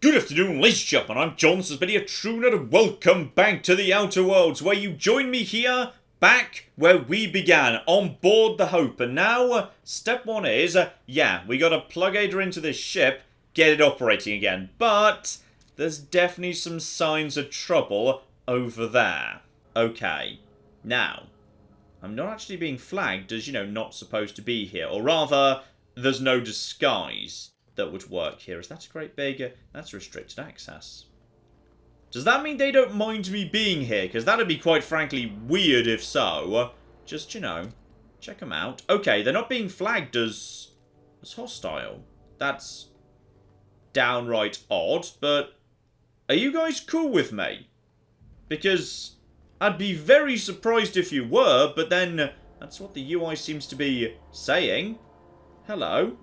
Good afternoon, ladies and gentlemen, I'm John, this has been a TrueNet, and welcome back to the Outer Worlds, where you join me here, back where we began, on board the Hope. And now, step one is, we gotta plug Ada into this ship, get it operating again. But there's definitely some signs of trouble over there. Okay, now, I'm not actually being flagged as, not supposed to be here. Or rather, there's no disguise that would work here. Is that a great big... that's restricted access. Does that mean they don't mind me being here? Because that'd be quite frankly weird if so. Just, check them out. Okay, they're not being flagged as hostile. That's downright odd, but are you guys cool with me? Because I'd be very surprised if you were, but then that's what the UI seems to be saying. Hello?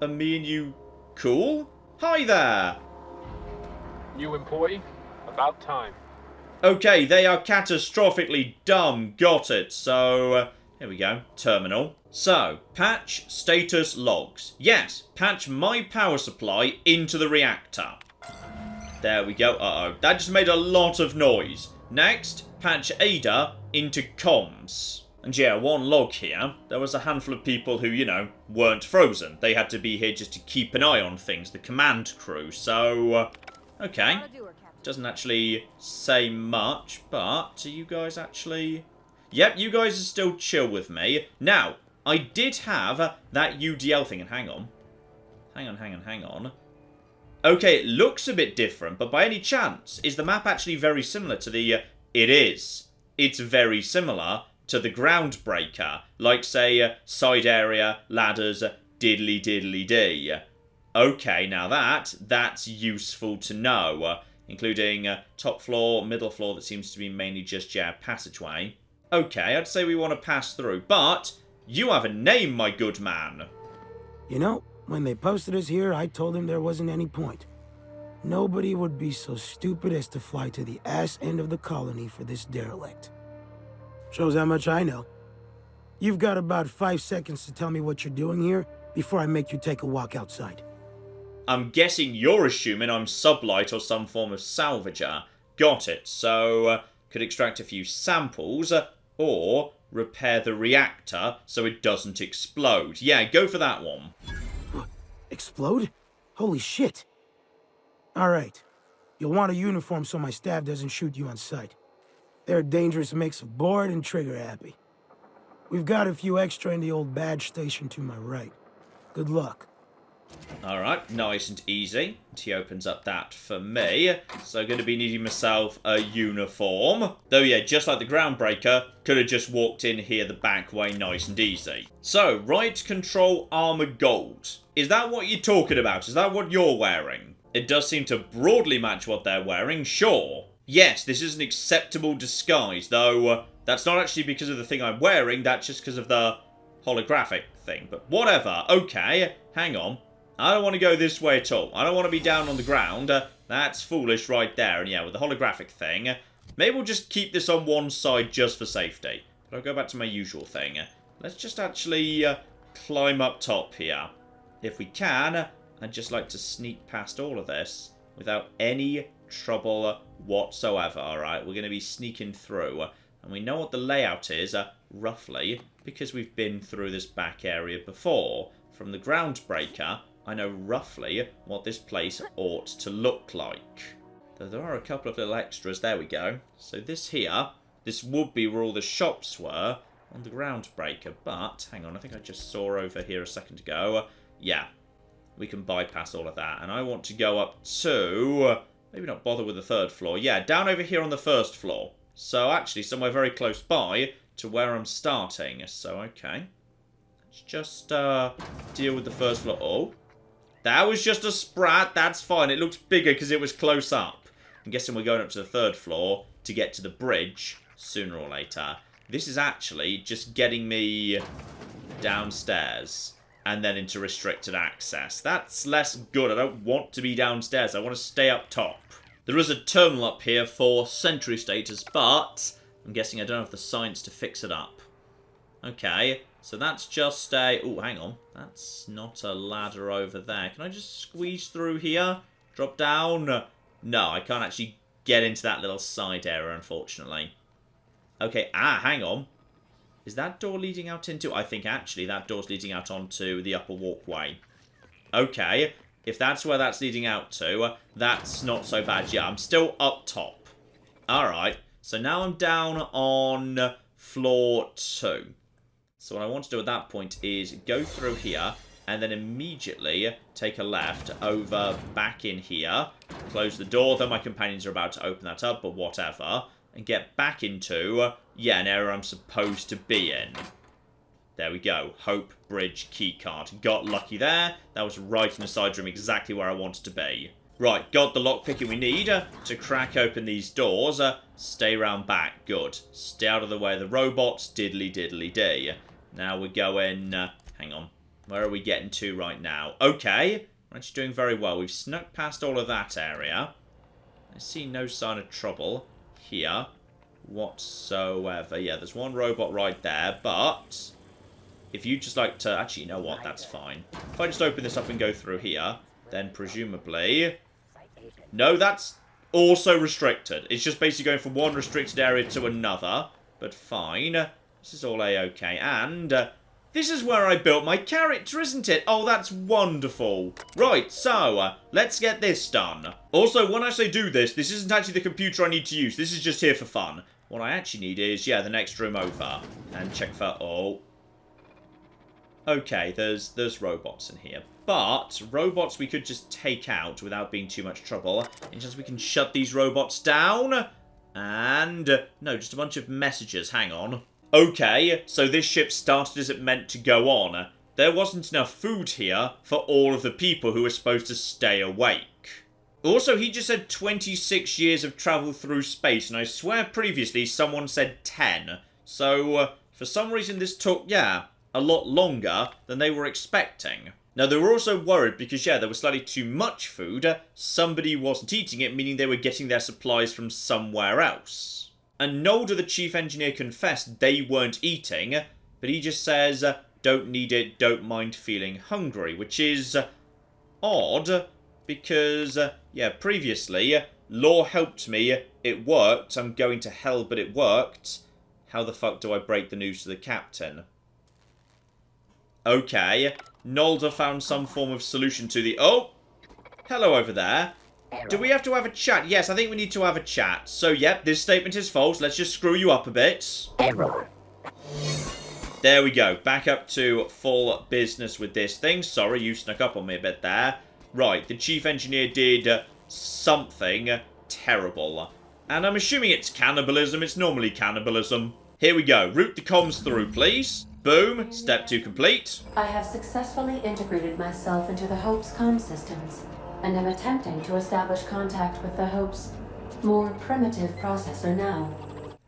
Are me and you cool? Hi there! New employee? About time. Okay, they are catastrophically dumb. Got it. So, here we go. Terminal. So, patch status logs. Yes, patch my power supply into the reactor. There we go. Uh-oh. That just made a lot of noise. Next, patch Ada into comms. And yeah, one log here. There was a handful of people who, weren't frozen. They had to be here just to keep an eye on things. The command crew. So, okay. Doesn't actually say much, but are you guys actually... Yep, you guys are still chill with me. Now, I did have that UDL thing. And hang on. Hang on. Okay, it looks a bit different, but by any chance, is the map actually very similar to the... It is. It's very similar to the Groundbreaker, like, say, side area, ladders, diddly-diddly-dee. Okay, now that's useful to know, including top floor, middle floor, that seems to be mainly just, passageway. Okay, I'd say we want to pass through, but you have a name, my good man. When they posted us here, I told them there wasn't any point. Nobody would be so stupid as to fly to the ass end of the colony for this derelict. Shows how much I know. You've got about 5 seconds to tell me what you're doing here before I make you take a walk outside. I'm guessing you're assuming I'm sublight or some form of salvager. Got it. So, could extract a few samples, or repair the reactor so it doesn't explode. Yeah, go for that one. Explode? Holy shit. Alright. You'll want a uniform so my staff doesn't shoot you on sight. They're a dangerous mix of bored and trigger-happy. We've got a few extra in the old badge station to my right. Good luck. Alright, nice and easy. He opens up that for me. So I'm going to be needing myself a uniform. Though yeah, just like the Groundbreaker, could have just walked in here the back way nice and easy. So, right control armor gold. Is that what you're talking about? Is that what you're wearing? It does seem to broadly match what they're wearing, sure. Yes, this is an acceptable disguise, though that's not actually because of the thing I'm wearing, that's just because of the holographic thing. But whatever, okay, hang on. I don't want to go this way at all. I don't want to be down on the ground. That's foolish right there. And yeah, with the holographic thing, maybe we'll just keep this on one side just for safety. But I'll go back to my usual thing. Let's just actually climb up top here. If we can, I'd just like to sneak past all of this without any trouble whatsoever. Alright, we're going to be sneaking through. And we know what the layout is, roughly, because we've been through this back area before. From the Groundbreaker, I know roughly what this place ought to look like. Though there are a couple of little extras. There we go. So this here, this would be where all the shops were on the Groundbreaker. But, hang on, I think I just saw over here a second ago. Yeah, we can bypass all of that. And I want to go up to... maybe not bother with the third floor. Yeah, down over here on the first floor. So, actually, somewhere very close by to where I'm starting. So, okay. Let's just deal with the first floor. Oh, that was just a sprat. That's fine. It looks bigger because it was close up. I'm guessing we're going up to the third floor to get to the bridge sooner or later. This is actually just getting me downstairs and then into restricted access. That's less good. I don't want to be downstairs. I want to stay up top. There is a terminal up here for sentry status, but I'm guessing I don't have the science to fix it up. Okay, so that's just a... oh, hang on. That's not a ladder over there. Can I just squeeze through here? Drop down. No, I can't actually get into that little side area, unfortunately. Okay, hang on. Is that door leading out into... I think, actually, that door's leading out onto the upper walkway. Okay, if that's where that's leading out to, that's not so bad. Yeah, I'm still up top. Alright, so now I'm down on floor 2. So what I want to do at that point is go through here, and then immediately take a left over back in here, close the door, though my companions are about to open that up, but whatever, and get back into, yeah, an area I'm supposed to be in. There we go. Hope Bridge keycard. Got lucky there. That was right in the side room, exactly where I wanted to be. Right, got the lockpicking we need to crack open these doors. Stay round back. Good. Stay out of the way of the robots. Diddly diddly dee. Now we're going... hang on. Where are we getting to right now? Okay. We're actually doing very well. We've snuck past all of that area. I see no sign of trouble here whatsoever. Yeah, there's one robot right there, but... if you just like to... actually, you know what? That's fine. If I just open this up and go through here, then presumably... no, that's also restricted. It's just basically going from one restricted area to another. But fine. This is all A-okay. And this is where I built my character, isn't it? Oh, that's wonderful. Right, so let's get this done. Also, when I say do this, this isn't actually the computer I need to use. This is just here for fun. What I actually need is, yeah, the next room over. And check for... oh... okay, there's robots in here. But robots we could just take out without being too much trouble. It's just we can shut these robots down. And... no, just a bunch of messages. Hang on. Okay, so this ship started as it meant to go on. There wasn't enough food here for all of the people who were supposed to stay awake. Also, he just said 26 years of travel through space, and I swear previously someone said 10. So, for some reason this took, yeah, a lot longer than they were expecting. Now, they were also worried because, yeah, there was slightly too much food. Somebody wasn't eating it, meaning they were getting their supplies from somewhere else. And Nolda, the chief engineer, confessed they weren't eating, but he just says, don't need it, don't mind feeling hungry, which is odd, because, yeah, previously, law helped me, it worked, I'm going to hell, but it worked. How the fuck do I break the news to the captain? Okay, Nolda found some form of solution to the... oh! Hello over there. Do we have to have a chat? Yes, I think we need to have a chat. So, yep, this statement is false. Let's just screw you up a bit. Error. There we go. Back up to full business with this thing. Sorry, you snuck up on me a bit there. Right, the chief engineer did something terrible. And I'm assuming it's cannibalism. It's normally cannibalism. Here we go. Route the comms through, please. Boom. Step 2 complete. I have successfully integrated myself into the Hope's comm systems, and am attempting to establish contact with the Hope's more primitive processor now.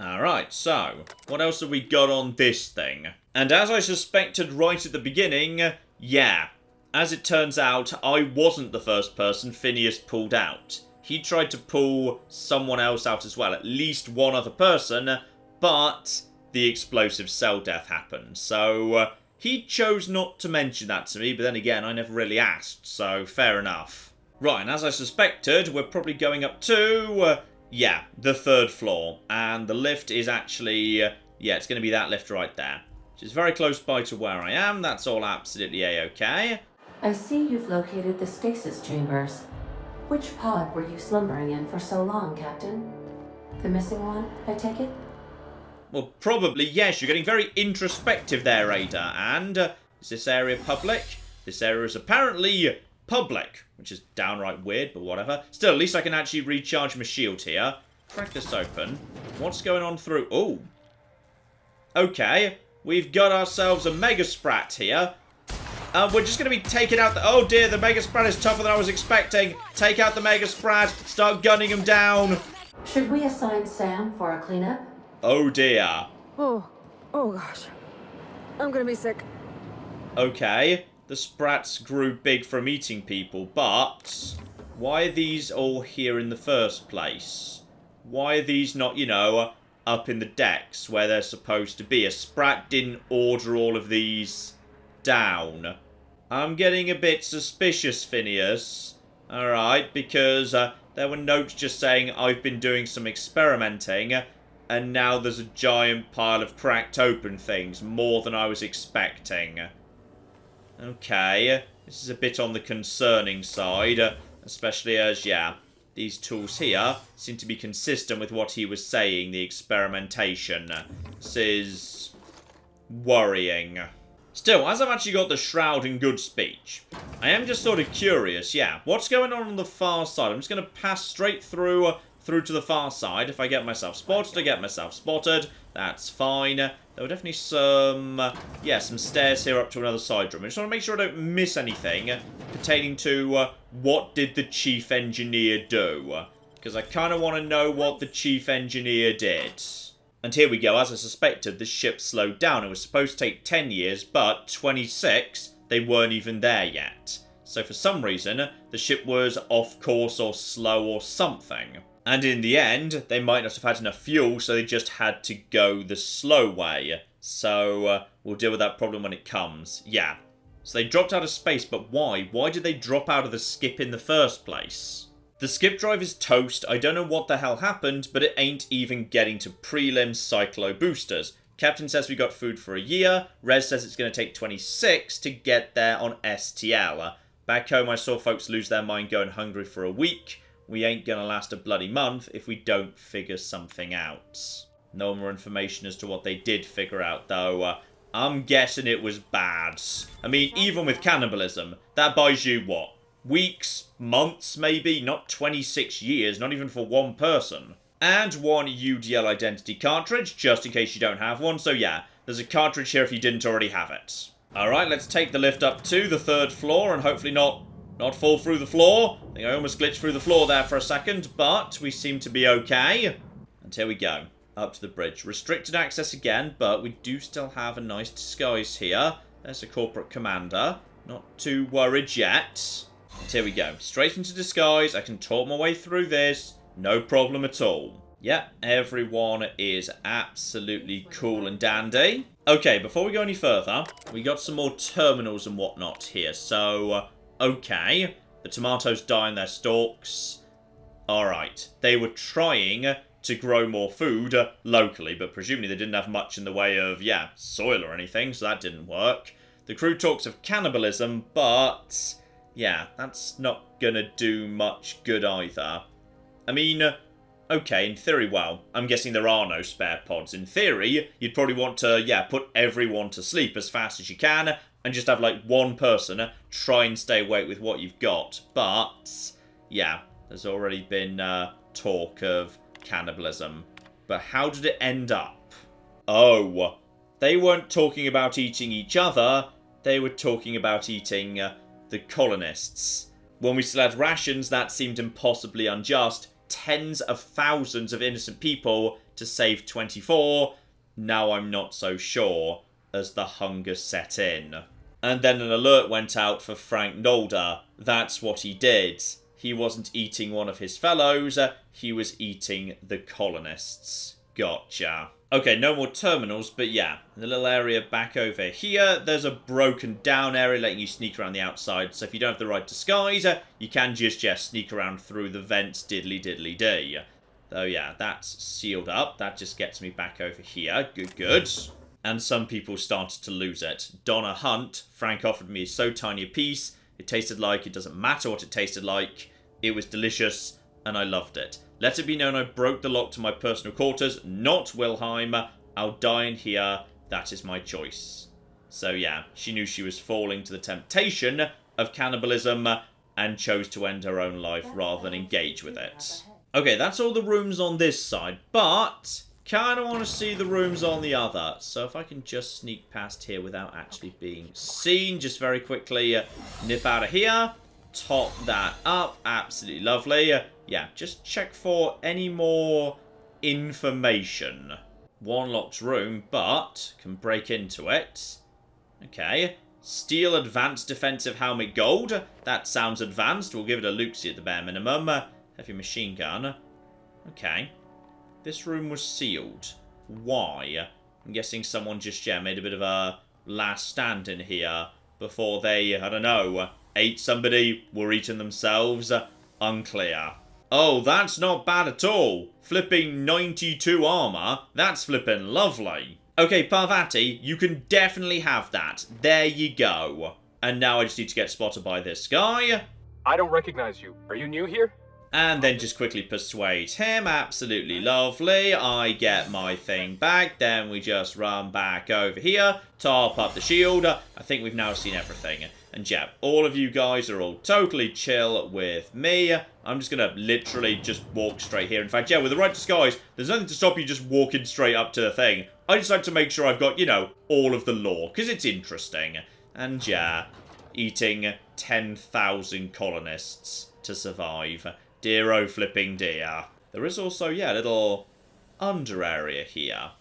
Alright, so, what else have we got on this thing? And as I suspected right at the beginning, yeah, as it turns out, I wasn't the first person Phineas pulled out. He tried to pull someone else out as well, at least one other person, but the explosive cell death happened. So, he chose not to mention that to me, but then again, I never really asked, so fair enough. Right, and as I suspected, we're probably going up to, yeah, the 3rd floor. And the lift is actually, yeah, it's going to be that lift right there. Which is very close by to where I am. That's all absolutely A-okay. I see you've located the Stasis Chambers. Which pod were you slumbering in for so long, Captain? The missing one, I take it? Well, probably, yes. You're getting very introspective there, Ada. And is this area public? This area is apparently public, which is downright weird, but whatever. Still, at least I can actually recharge my shield here. Crack this open. What's going on through... oh. Okay, we've got ourselves a Mega Sprat here. We're just going to be taking out the... oh dear, the Mega Sprat is tougher than I was expecting. Take out the Mega Sprat. Start gunning him down. Should we assign Sam for a cleanup? Oh dear. Oh gosh. I'm gonna be sick. Okay, the Sprats grew big from eating people, but why are these all here in the first place? Why are these not, you know, up in the decks where they're supposed to be? A Sprat didn't order all of these down. I'm getting a bit suspicious, Phineas. Alright, because there were notes just saying I've been doing some experimenting, and now there's a giant pile of cracked open things, more than I was expecting. Okay, this is a bit on the concerning side, especially as, yeah, these tools here seem to be consistent with what he was saying, the experimentation. This is worrying. Still, as I've actually got the Shroud and Good speech, I am just sort of curious, yeah, what's going on the far side? I'm just going to pass straight through to the far side. If I get myself spotted, I get myself spotted. That's fine. There were definitely some, some stairs here up to another side room. I just want to make sure I don't miss anything pertaining to what did the Chief Engineer do. Because I kind of want to know what the Chief Engineer did. And here we go, as I suspected, the ship slowed down. It was supposed to take 10 years, but 26, they weren't even there yet. So for some reason, the ship was off course or slow or something. And in the end, they might not have had enough fuel, so they just had to go the slow way. So we'll deal with that problem when it comes. Yeah. So they dropped out of space, but why? Why did they drop out of the skip in the first place? The skip drive is toast. I don't know what the hell happened, but it ain't even getting to prelim cyclo boosters. Captain says we got food for a year. Rez says it's going to take 26 to get there on STL. Back home, I saw folks lose their mind going hungry for a week. We ain't going to last a bloody month if we don't figure something out. No more information as to what they did figure out, though. I'm guessing it was bad. I mean, even with cannibalism, that buys you, what? Weeks, months maybe, not 26 years, not even for one person. And one UDL identity cartridge, just in case you don't have one. So yeah, there's a cartridge here if you didn't already have it. Alright, let's take the lift up to the 3rd floor and hopefully not fall through the floor. I think I almost glitched through the floor there for a second, but we seem to be okay. And here we go, up to the bridge. Restricted access again, but we do still have a nice disguise here. There's a corporate commander. Not too worried yet. And here we go. Straight into disguise. I can talk my way through this. No problem at all. Yep, everyone is absolutely cool and dandy. Okay, before we go any further, we got some more terminals and whatnot here. So, okay. The tomatoes die in their stalks. Alright. They were trying to grow more food locally, but presumably they didn't have much in the way of, soil or anything, so that didn't work. The crew talks of cannibalism, but yeah, that's not gonna do much good either. I mean, okay, in theory, well, I'm guessing there are no spare pods. In theory, you'd probably want to, put everyone to sleep as fast as you can, and just have, like, one person try and stay awake with what you've got. But, yeah, there's already been talk of cannibalism. But how did it end up? Oh, they weren't talking about eating each other, they were talking about eating the colonists. When we still had rations, that seemed impossibly unjust. Tens of thousands of innocent people to save 24. Now I'm not so sure, as the hunger set in. And then an alert went out for Frank Nolder. That's what he did. He wasn't eating one of his fellows, he was eating the colonists. Gotcha. Okay, no more terminals, but yeah, the little area back over here, there's a broken down area letting you sneak around the outside, so if you don't have the right disguise, you can just sneak around through the vents diddly-diddly-dee. Though yeah, that's sealed up, that just gets me back over here, good. And some people started to lose it. Donna Hunt, Frank offered me so tiny a piece, it tasted like it doesn't matter what it tasted like, it was delicious, and I loved it. Let it be known I broke the lock to my personal quarters, not Wilhelm. I'll die in here. That is my choice. So yeah, she knew she was falling to the temptation of cannibalism and chose to end her own life rather than engage with it. Okay, that's all the rooms on this side, but kind of want to see the rooms on the other. So if I can just sneak past here without actually being seen, just very quickly nip out of here. Top that up. Absolutely lovely. Yeah, just check for any more information. One locked room, but can break into it. Okay. Steel advanced defensive helmet gold. That sounds advanced. We'll give it a Luxie at the bare minimum. Heavy machine gun. Okay. This room was sealed. Why? I'm guessing someone just, made a bit of a last stand in here before they, I don't know, ate somebody, were eaten themselves. Unclear. Oh, that's not bad at all. Flipping 92 armor. That's flipping lovely. Okay, Parvati, you can definitely have that. There you go. And now I just need to get spotted by this guy. I don't recognize you. Are you new here? And then just quickly persuade him. Absolutely lovely. I get my thing back. Then we just run back over here. Top up the shield. I think we've now seen everything. And yeah, all of you guys are all totally chill with me. I'm just going to literally just walk straight here. In fact, yeah, with the right disguise, there's nothing to stop you just walking straight up to the thing. I just like to make sure I've got, you know, all of the lore, because it's interesting. And yeah, eating 10,000 colonists to survive. Dear oh flipping dear. There is also, yeah, a little under area here.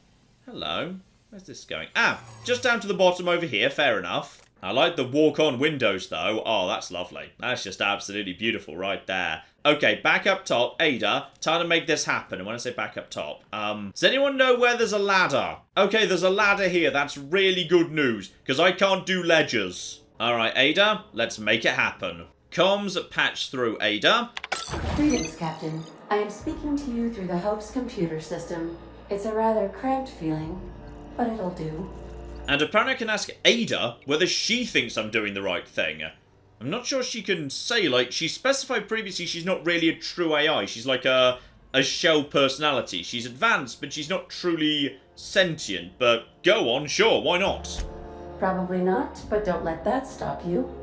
Hello. Where's this going? Ah, just down to the bottom over here. Fair enough. I like the walk-on windows, though. Oh, that's lovely. That's just absolutely beautiful right there. Okay, back up top. Ada, time to make this happen. And when I say back up top, does anyone know where there's a ladder? Okay, there's a ladder here. That's really good news, because I can't do ledgers. All right, Ada, let's make it happen. Comms patch through, Ada. Greetings, Captain. I am speaking to you through the Hope's computer system. It's a rather cramped feeling, but it'll do. And apparently I can ask Ada whether she thinks I'm doing the right thing. I'm not sure she can say, like, she specified previously she's not really a true AI. She's like a shell personality. She's advanced, but she's not truly sentient. But go on, sure, why not? Probably not, but don't let that stop you.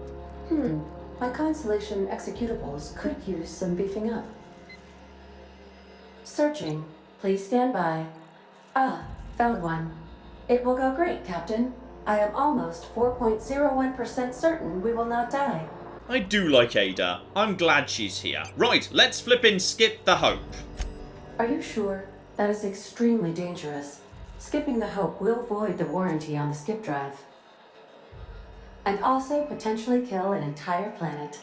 My Constellation executables could use some beefing up. Searching. Please stand by. Ah, found one. It will go great, Captain. I am almost 4.01% certain we will not die. I do like Ada. I'm glad she's here. Right, let's flippin' skip the Hope. Are you sure? That is extremely dangerous. Skipping the Hope will void the warranty on the skip drive. And also potentially kill an entire planet.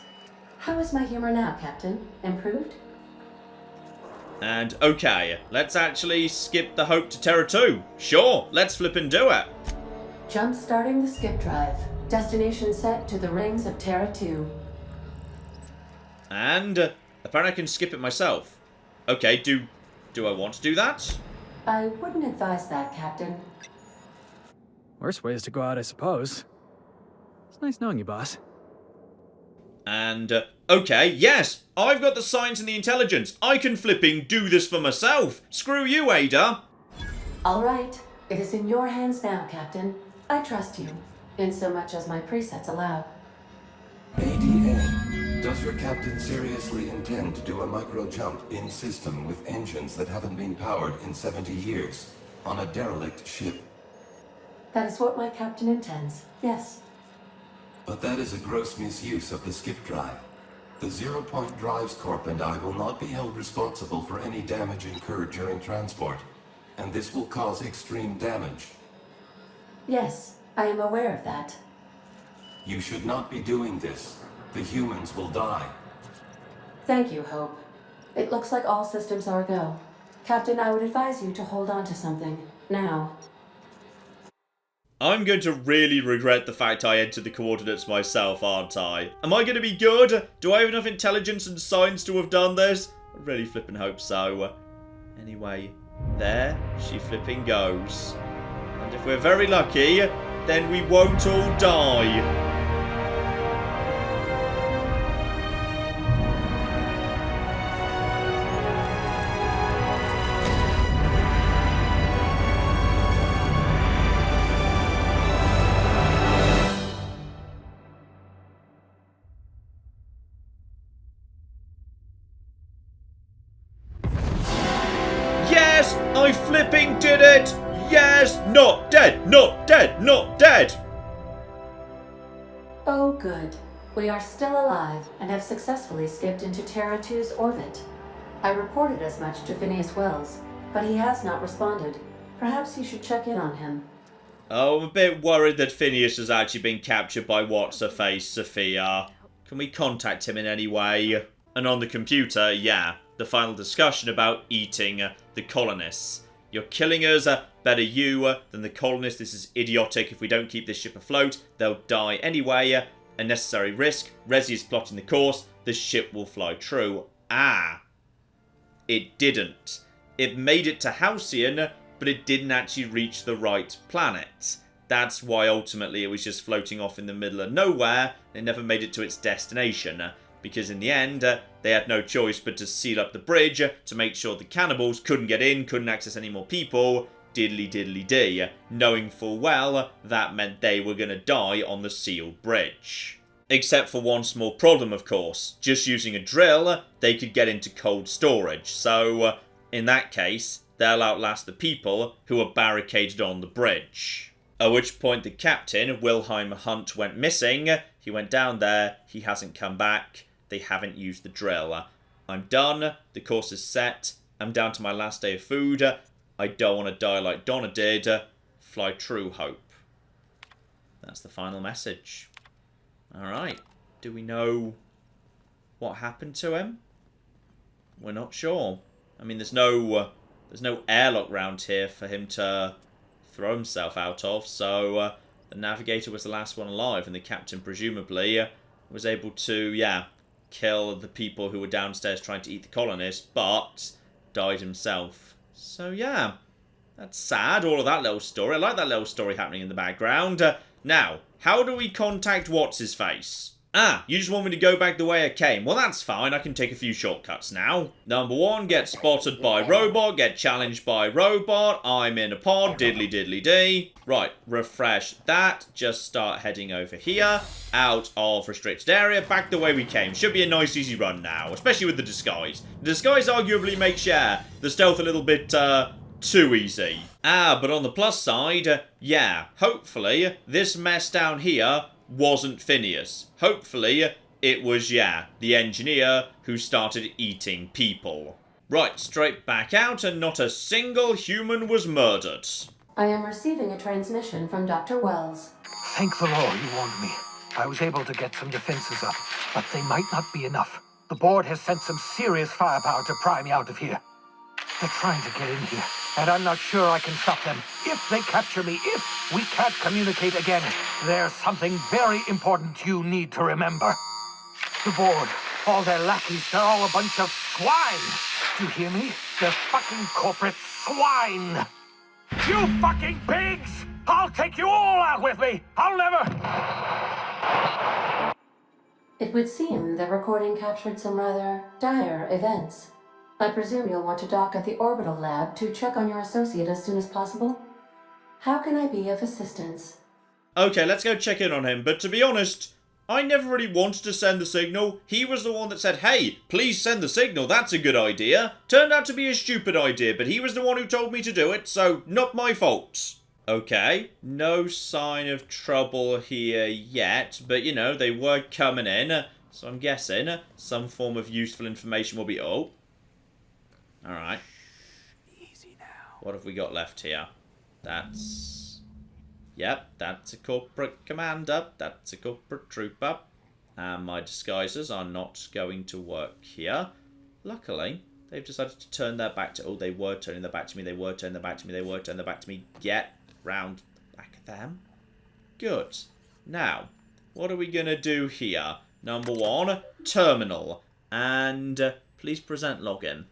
How is my humor now, Captain? Improved? And okay, let's actually skip the Hope to Terra 2. Sure, let's flippin' do it. Jump starting the skip drive. Destination set to the rings of Terra 2. And apparently I can skip it myself. Okay, do I want to do that? I wouldn't advise that, Captain. Worst ways to go out, I suppose. It's nice knowing you, boss. And, okay, yes, I've got the science and the intelligence. I can flipping do this for myself. Screw you, Ada. All right. It is in your hands now, Captain. I trust you, in so much as my presets allow. ADA, does your captain seriously intend to do a micro-jump in system with engines that haven't been powered in 70 years on a derelict ship? That is what my captain intends, yes. But that is a gross misuse of the skip drive. The Zero Point Drives Corp and I will not be held responsible for any damage incurred during transport, and this will cause extreme damage. Yes, I am aware of that. You should not be doing this. The humans will die. Thank you, Hope. It looks like all systems are go. Captain, I would advise you to hold on to something. Now. I'm going to really regret the fact I entered the coordinates myself, aren't I? Am I going to be good? Do I have enough intelligence and science to have done this? I really flipping hope so. Anyway, there she flipping goes. And if we're very lucky, then we won't all die. Yes! I flipping did it! Yes! Not dead! Not dead! Not dead! Oh, good. We are still alive and have successfully skipped into Terra 2's orbit. I reported as much to Phineas Wells, but he has not responded. Perhaps you should check in on him. Oh, I'm a bit worried that Phineas has actually been captured by what's-her-face, Sophia. Can we contact him in any way? And on the computer, yeah, the final discussion about eating the colonists. You're killing us, better you than the colonists. This is idiotic. If we don't keep this ship afloat, they'll die anyway. Unnecessary risk. Resi is plotting the course. The ship will fly true. Ah. It didn't. It made it to Halcyon, but it didn't actually reach the right planet. That's why ultimately it was just floating off in the middle of nowhere. It never made it to its destination. Because in the end, they had no choice but to seal up the bridge to make sure the cannibals couldn't get in, couldn't access any more people. Diddly diddly dee. Knowing full well that meant they were going to die on the sealed bridge. Except for one small problem, of course. Just using a drill, they could get into cold storage. So, in that case, they'll outlast the people who are barricaded on the bridge. At which point the captain, Wilhelm Hunt, went missing. He went down there. He hasn't come back. They haven't used the drill. I'm done. The course is set. I'm down to my last day of food. I don't want to die like Donna did. Fly true, Hope. That's the final message. Alright. Do we know what happened to him? We're not sure. I mean, there's no airlock round here for him to throw himself out of, so the navigator was the last one alive, and the captain presumably was able to, kill the people who were downstairs trying to eat the colonists, but died himself. So, that's sad, all of that little story. I like that little story happening in the background. Now, how do we contact What's-His-Face? Ah, you just want me to go back the way I came. Well, that's fine. I can take a few shortcuts now. Number 1, get spotted by robot, get challenged by robot. I'm in a pod, diddly diddly dee. Right, refresh that. Just start heading over here, out of restricted area, back the way we came. Should be a nice easy run now, especially with the disguise. The disguise arguably makes, the stealth a little bit, too easy. Ah, but on the plus side, hopefully this mess down here wasn't Phineas. Hopefully it was, the engineer who started eating people. Right, straight back out, and not a single human was murdered. I am receiving a transmission from Dr. Wells. Thank the Lord you warned me. I was able to get some defenses up, but they might not be enough. The board has sent some serious firepower to pry me out of here. They're trying to get in here, and I'm not sure I can stop them. If they capture me, if we can't communicate again, there's something very important you need to remember. The board, all their lackeys, they're all a bunch of swine. Do you hear me? They're fucking corporate swine. You fucking pigs! I'll take you all out with me! I'll never... It would seem the recording captured some rather dire events. I presume you'll want to dock at the orbital lab to check on your associate as soon as possible. How can I be of assistance? Okay, let's go check in on him, but to be honest, I never really wanted to send the signal. He was the one that said, hey, please send the signal, that's a good idea. Turned out to be a stupid idea, but he was the one who told me to do it, so not my fault. Okay, no sign of trouble here yet, but they were coming in, so I'm guessing some form of useful information will be... Oh. Alright. Easy now. What have we got left here? That's... Yep, that's a corporate commander. That's a corporate trooper. And my disguisers are not going to work here. Luckily, they've decided to turn their back to... Oh, they were turning their back to me. They were turning their back to me. They were turning their back to me. Get round the back of them. Good. Now, what are we going to do here? Number 1, terminal. And please present login.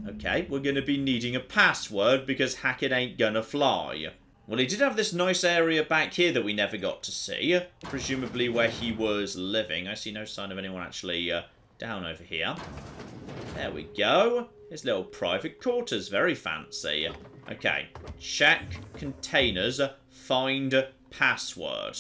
Okay, we're going to be needing a password because hacking ain't gonna fly. Well, he did have this nice area back here that we never got to see. Presumably where he was living. I see no sign of anyone actually down over here. There we go. His little private quarters. Very fancy. Okay. Check containers. Find password.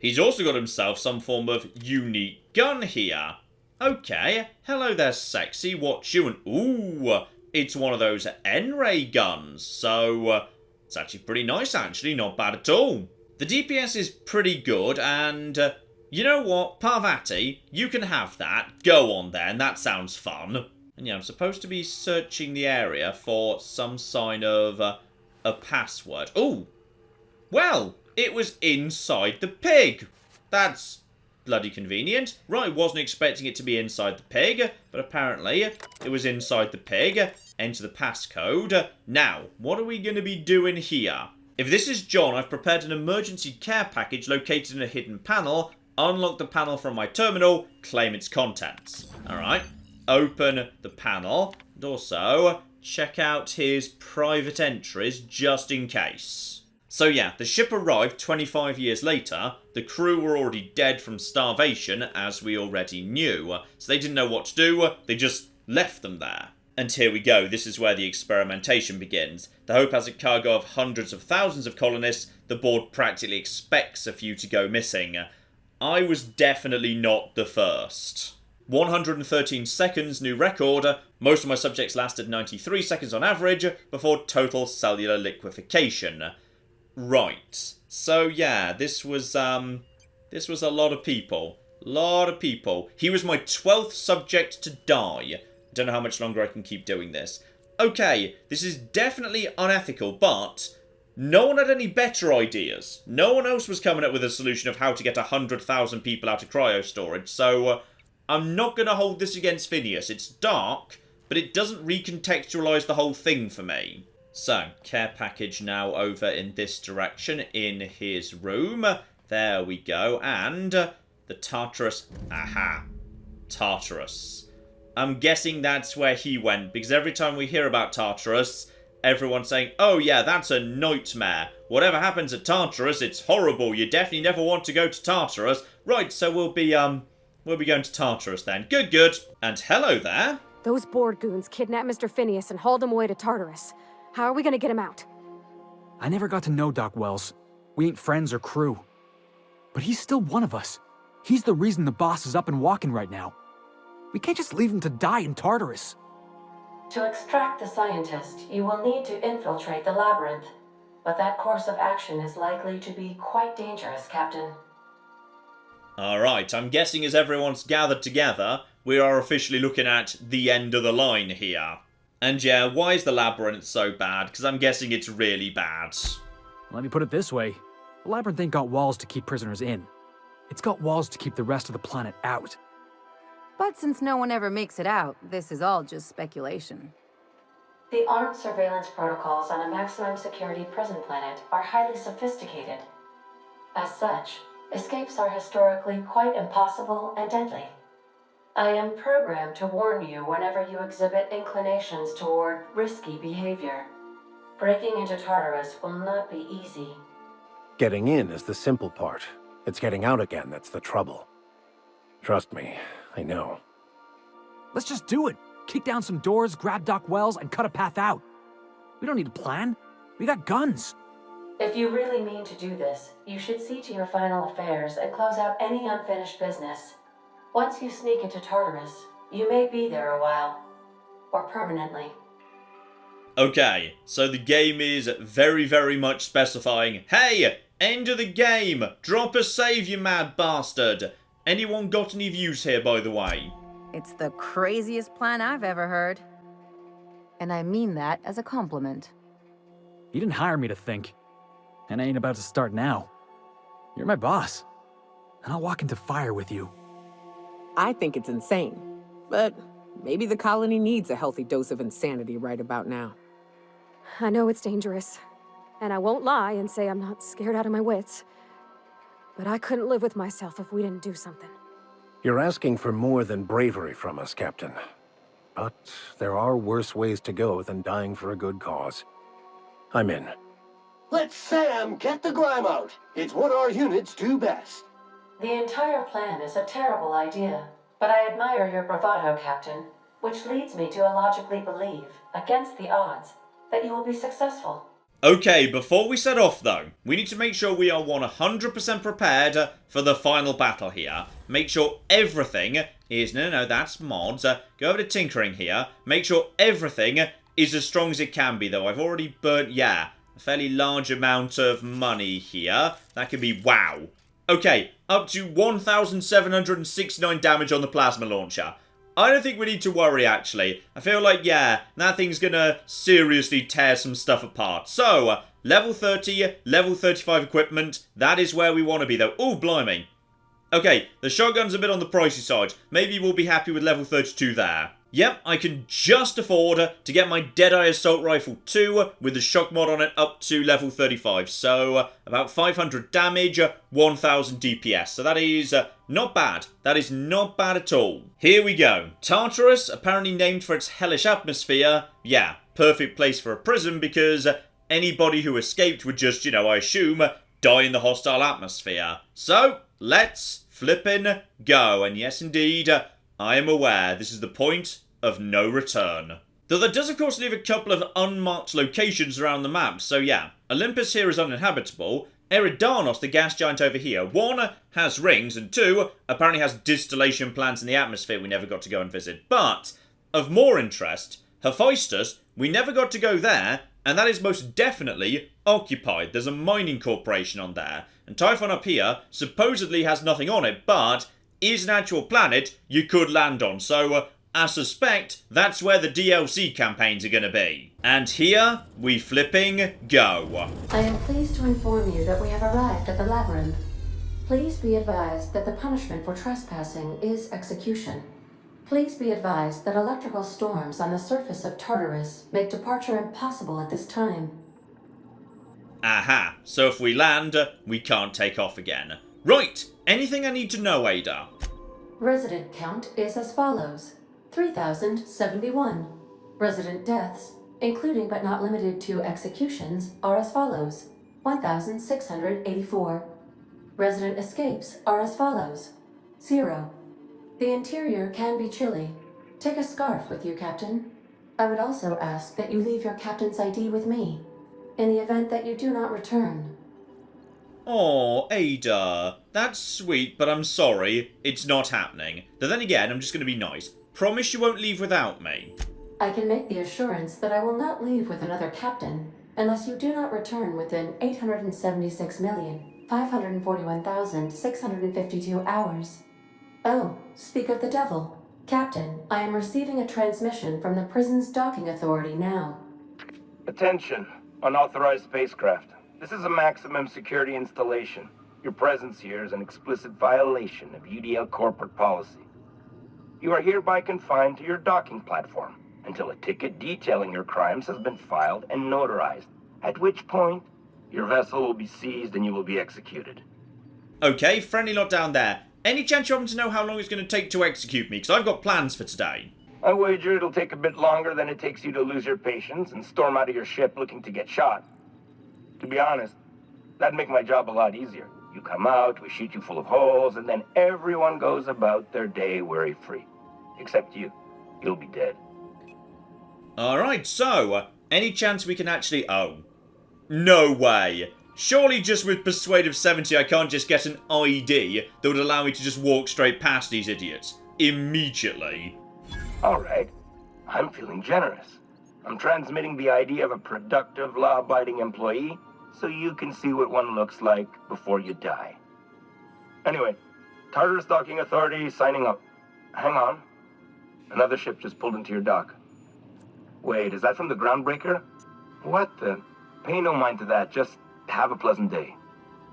He's also got himself some form of unique gun here. Okay. Hello there, sexy. What you and... Ooh. It's one of those N-ray guns. So... it's actually pretty nice, actually. Not bad at all. The DPS is pretty good, and you know what? Parvati, you can have that. Go on then, that sounds fun. And yeah, I'm supposed to be searching the area for some sign of a password. Ooh! Well, it was inside the pig. That's bloody convenient. Right, wasn't expecting it to be inside the pig, but apparently it was inside the pig. Enter the passcode. Now, what are we going to be doing here? If this is John, I've prepared an emergency care package located in a hidden panel. unlock the panel from my terminal, claim its contents. Alright, open the panel, and also check out his private entries just in case. So yeah, the ship arrived 25 years later. The crew were already dead from starvation, as we already knew. So they didn't know what to do, they just left them there. And here we go, this is where the experimentation begins. The Hope has a cargo of hundreds of thousands of colonists. The board practically expects a few to go missing. I was definitely not the first. 113 seconds, new record. Most of my subjects lasted 93 seconds on average before total cellular liquefaction. Right. So yeah, this was a lot of people. He was my 12th subject to die. Don't know how much longer I can keep doing this. Okay, this is definitely unethical, but no one had any better ideas. No one else was coming up with a solution of how to get 100,000 people out of cryo storage, so I'm not going to hold this against Phineas. It's dark, but it doesn't recontextualize the whole thing for me. So, care package now over in this direction, in his room. There we go, and the Tartarus. Aha. Tartarus. I'm guessing that's where he went, because every time we hear about Tartarus, everyone's saying, oh yeah, that's a nightmare. Whatever happens at Tartarus, it's horrible. You definitely never want to go to Tartarus. Right, so we'll be going to Tartarus then. Good, good. And hello there. Those board goons kidnapped Mr. Phineas and hauled him away to Tartarus. How are we gonna get him out? I never got to know Doc Wells. We ain't friends or crew. But he's still one of us. He's the reason the boss is up and walking right now. We can't just leave him to die in Tartarus. To extract the scientist, you will need to infiltrate the labyrinth. But that course of action is likely to be quite dangerous, Captain. Alright, I'm guessing as everyone's gathered together, we are officially looking at the end of the line here. And yeah, why is the labyrinth so bad? Because I'm guessing it's really bad. Let me put it this way. The labyrinth ain't got walls to keep prisoners in. It's got walls to keep the rest of the planet out. But since no one ever makes it out, this is all just speculation. The armed surveillance protocols on a maximum security prison planet are highly sophisticated. As such, escapes are historically quite impossible and deadly. I am programmed to warn you whenever you exhibit inclinations toward risky behavior. Breaking into Tartarus will not be easy. Getting in is the simple part. It's getting out again that's the trouble. Trust me, I know. Let's just do it. Kick down some doors, grab Doc Wells, and cut a path out. We don't need a plan. We got guns. If you really mean to do this, you should see to your final affairs and close out any unfinished business. Once you sneak into Tartarus, you may be there a while. Or permanently. Okay, so the game is very, very much specifying, hey, end of the game! Drop a save, you mad bastard! Anyone got any views here, by the way? It's the craziest plan I've ever heard. And I mean that as a compliment. You didn't hire me to think. And I ain't about to start now. You're my boss. And I'll walk into fire with you. I think it's insane. But maybe the colony needs a healthy dose of insanity right about now. I know it's dangerous. And I won't lie and say I'm not scared out of my wits. But I couldn't live with myself if we didn't do something. You're asking for more than bravery from us, Captain. But there are worse ways to go than dying for a good cause. I'm in. Let Sam get the grime out. It's what our units do best. The entire plan is a terrible idea, but I admire your bravado, Captain, which leads me to illogically believe, against the odds, that you will be successful. Okay, before we set off though, we need to make sure we are 100% prepared for the final battle here. Make sure everything is, no, that's mods. Go over to tinkering here. Make sure everything is as strong as it can be though. I've already burnt, a fairly large amount of money here. That could be, wow. Okay, up to 1,769 damage on the plasma launcher. I don't think we need to worry, actually. I feel like, that thing's gonna seriously tear some stuff apart. So, level 30, level 35 equipment, that is where we want to be, though. Oh, blimey. Okay, the shotgun's a bit on the pricey side. Maybe we'll be happy with level 32 there. Yep, I can just afford to get my Deadeye Assault Rifle 2 with the shock mod on it up to level 35. So, about 500 damage, 1000 DPS. So that is not bad. That is not bad at all. Here we go. Tartarus, apparently named for its hellish atmosphere. Yeah, perfect place for a prison because anybody who escaped would just, I assume, die in the hostile atmosphere. So, let's flippin' go. And yes, indeed, I am aware this is the point of no return. Though that does, of course, leave a couple of unmarked locations around the map. So, yeah, Olympus here is uninhabitable. Eridanos, the gas giant over here, 1, has rings, and 2, apparently has distillation plants in the atmosphere we never got to go and visit. But, of more interest, Hephaestus, we never got to go there, and that is most definitely occupied. There's a mining corporation on there. And Typhon up here supposedly has nothing on it, but is an actual planet you could land on. So, I suspect that's where the DLC campaigns are going to be. And here we flipping go. I am pleased to inform you that we have arrived at the labyrinth. Please be advised that the punishment for trespassing is execution. Please be advised that electrical storms on the surface of Tartarus make departure impossible at this time. Aha, so if we land, we can't take off again. Right, anything I need to know, Ada? Resident count is as follows: 3,071. Resident deaths, including but not limited to executions, are as follows: 1,684. Resident escapes are as follows: 0. The interior can be chilly. Take a scarf with you, Captain. I would also ask that you leave your captain's ID with me, in the event that you do not return. Oh, Ada, that's sweet, but I'm sorry, it's not happening. But then again, I'm just going to be nice. Promise you won't leave without me. I can make the assurance that I will not leave with another captain unless you do not return within 876,541,652 hours. Oh, speak of the devil. Captain, I am receiving a transmission from the prison's docking authority now. Attention, unauthorized spacecraft. This is a maximum security installation. Your presence here is an explicit violation of UDL corporate policy. You are hereby confined to your docking platform until a ticket detailing your crimes has been filed and notarized, at which point your vessel will be seized and you will be executed. Okay, friendly lot down there. Any chance you happen to know how long it's going to take to execute me? Because I've got plans for today. I wager it'll take a bit longer than it takes you to lose your patience and storm out of your ship looking to get shot. To be honest, that'd make my job a lot easier. You come out, we shoot you full of holes, and then everyone goes about their day worry-free. Except you. You'll be dead. Alright, so, any chance we can actually... Oh. No way. Surely just with Persuade of 70 I can't just get an ID that would allow me to just walk straight past these idiots. Immediately. Alright. I'm feeling generous. I'm transmitting the ID of a productive, law-abiding employee so you can see what one looks like before you die. Anyway, Tartarus Docking Authority signing up. Hang on. Another ship just pulled into your dock. Wait, is that from the Groundbreaker? What the? Pay no mind to that, just have a pleasant day.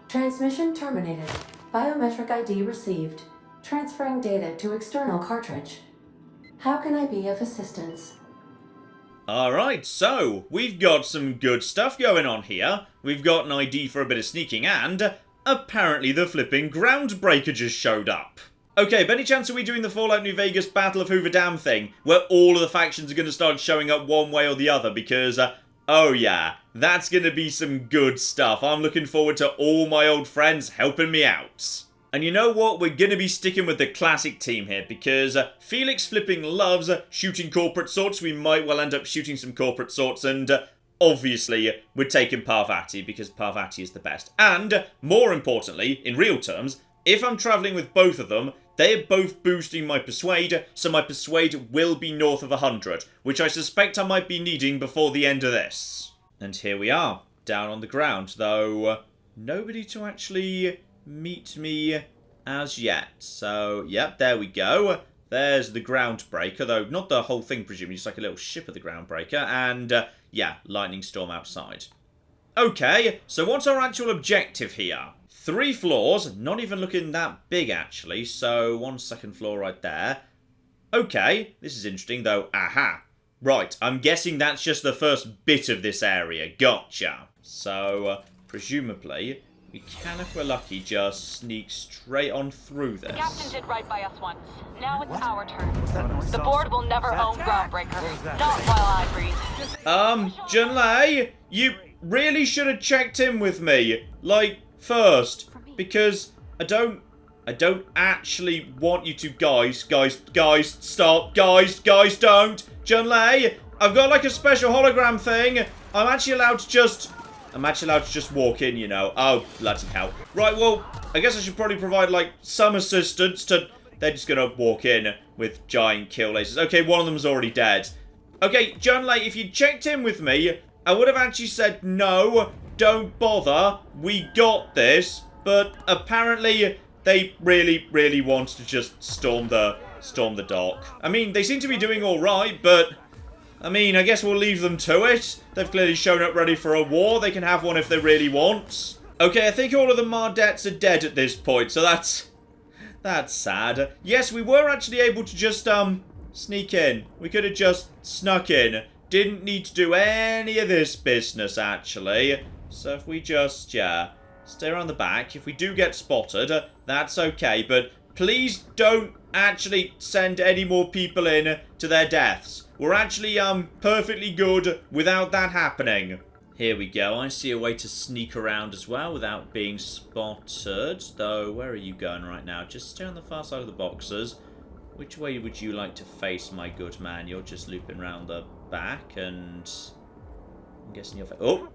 Transmission terminated. Biometric ID received. Transferring data to external cartridge. How can I be of assistance? Alright, so, we've got some good stuff going on here. We've got an ID for a bit of sneaking, and apparently the flipping Groundbreaker just showed up. Okay, by any chance are we doing the Fallout New Vegas Battle of Hoover Dam thing, where all of the factions are going to start showing up one way or the other, because, oh yeah, that's going to be some good stuff. I'm looking forward to all my old friends helping me out. And you know what? We're going to be sticking with the classic team here, because Felix flipping loves shooting corporate sorts. We might well end up shooting some corporate sorts, and obviously we're taking Parvati, because Parvati is the best. And, more importantly, in real terms, if I'm travelling with both of them, they're both boosting my Persuade, so my Persuade will be north of 100, which I suspect I might be needing before the end of this. And here we are, down on the ground, though nobody to actually meet me as yet. So, yep, there we go. There's the Groundbreaker, though not the whole thing, presumably, just like a little ship of the Groundbreaker, and, yeah, lightning storm outside. Okay, so what's our actual objective here? 3 floors, not even looking that big, actually, so 1 second floor right there. Okay, this is interesting, though. Aha. Right, I'm guessing that's just the first bit of this area. Gotcha. So, presumably, we can, if we're lucky, just sneak straight on through this. The captain did right by us once. Now it's our turn. The board will never own Groundbreaker. Not while I breathe. Junlei, you really should have checked in with me, like, first. Because I don't actually want you to, guys, stop, guys, don't. Junlei, I've got like a special hologram thing. I'm actually allowed to just walk in, you know. Oh, bloody hell. Right, well, I guess I should probably provide, like, some assistance to... They're just gonna walk in with giant kill lasers. Okay, one of them's already dead. Okay, Junlei, if you checked in with me, I would have actually said, no, don't bother, we got this. But apparently, they really want to just storm the dock. I mean, they seem to be doing alright, but... I mean, I guess we'll leave them to it. They've clearly shown up ready for a war. They can have one if they really want. Okay, I think all of the Mardettes are dead at this point, so that's sad. Yes, we were actually able to just, sneak in. We could have just snuck in. Didn't need to do any of this business, actually. So if we just, yeah, stay around the back. If we do get spotted, that's okay, but please don't actually send any more people in to their deaths. We're actually, perfectly good without that happening. Here we go. I see a way to sneak around as well without being spotted. Though, where are you going right now? Just stay on the far side of the boxes. Which way would you like to face, my good man? You're just looping around the back and... I'm guessing you're... Oh!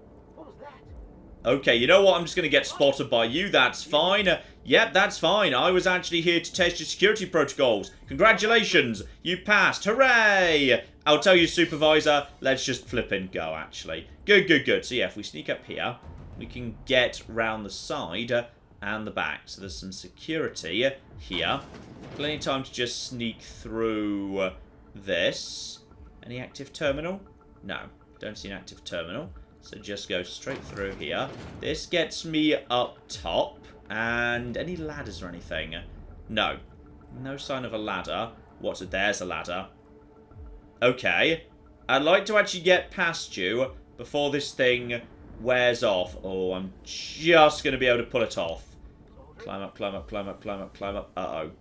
Okay, you know what? I'm just going to get spotted by you. That's fine. Yep, that's fine. I was actually here to test your security protocols. Congratulations. You passed. Hooray! I'll tell you, Supervisor. Let's just flip and go, actually. Good. So, yeah, if we sneak up here, we can get round the side and the back. So, there's some security here. Plenty of time to just sneak through this. Any active terminal? No. Don't see an active terminal. So just go straight through here. This gets me up top. And any ladders or anything? No. No sign of a ladder. What's it? There's a ladder. Okay. I'd like to actually get past you before this thing wears off. Oh, I'm just going to be able to pull it off. Climb up. Uh-oh.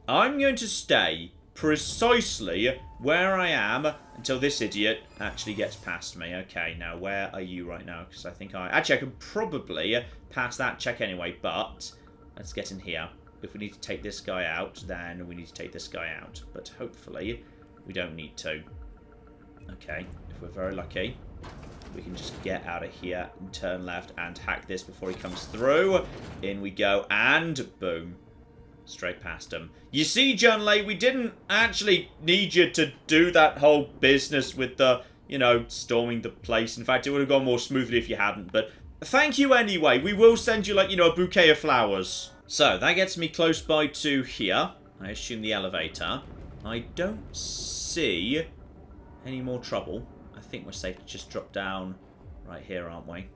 I'm going to stay precisely where I am until this idiot actually gets past me. Okay, now where are you right now? Because I think actually, I can probably pass that check anyway, but let's get in here. If we need to take this guy out, then we need to take this guy out. But hopefully, we don't need to. Okay, if we're very lucky, we can just get out of here and turn left and hack this before he comes through. In we go, and boom. Straight past him. You see, Junlei, we didn't actually need you to do that whole business with the, you know, storming the place. In fact, it would have gone more smoothly if you hadn't. But thank you anyway. We will send you, like, you know, a bouquet of flowers. So, that gets me close by to here. I assume the elevator. I don't see any more trouble. I think we're safe to just drop down right here, aren't we?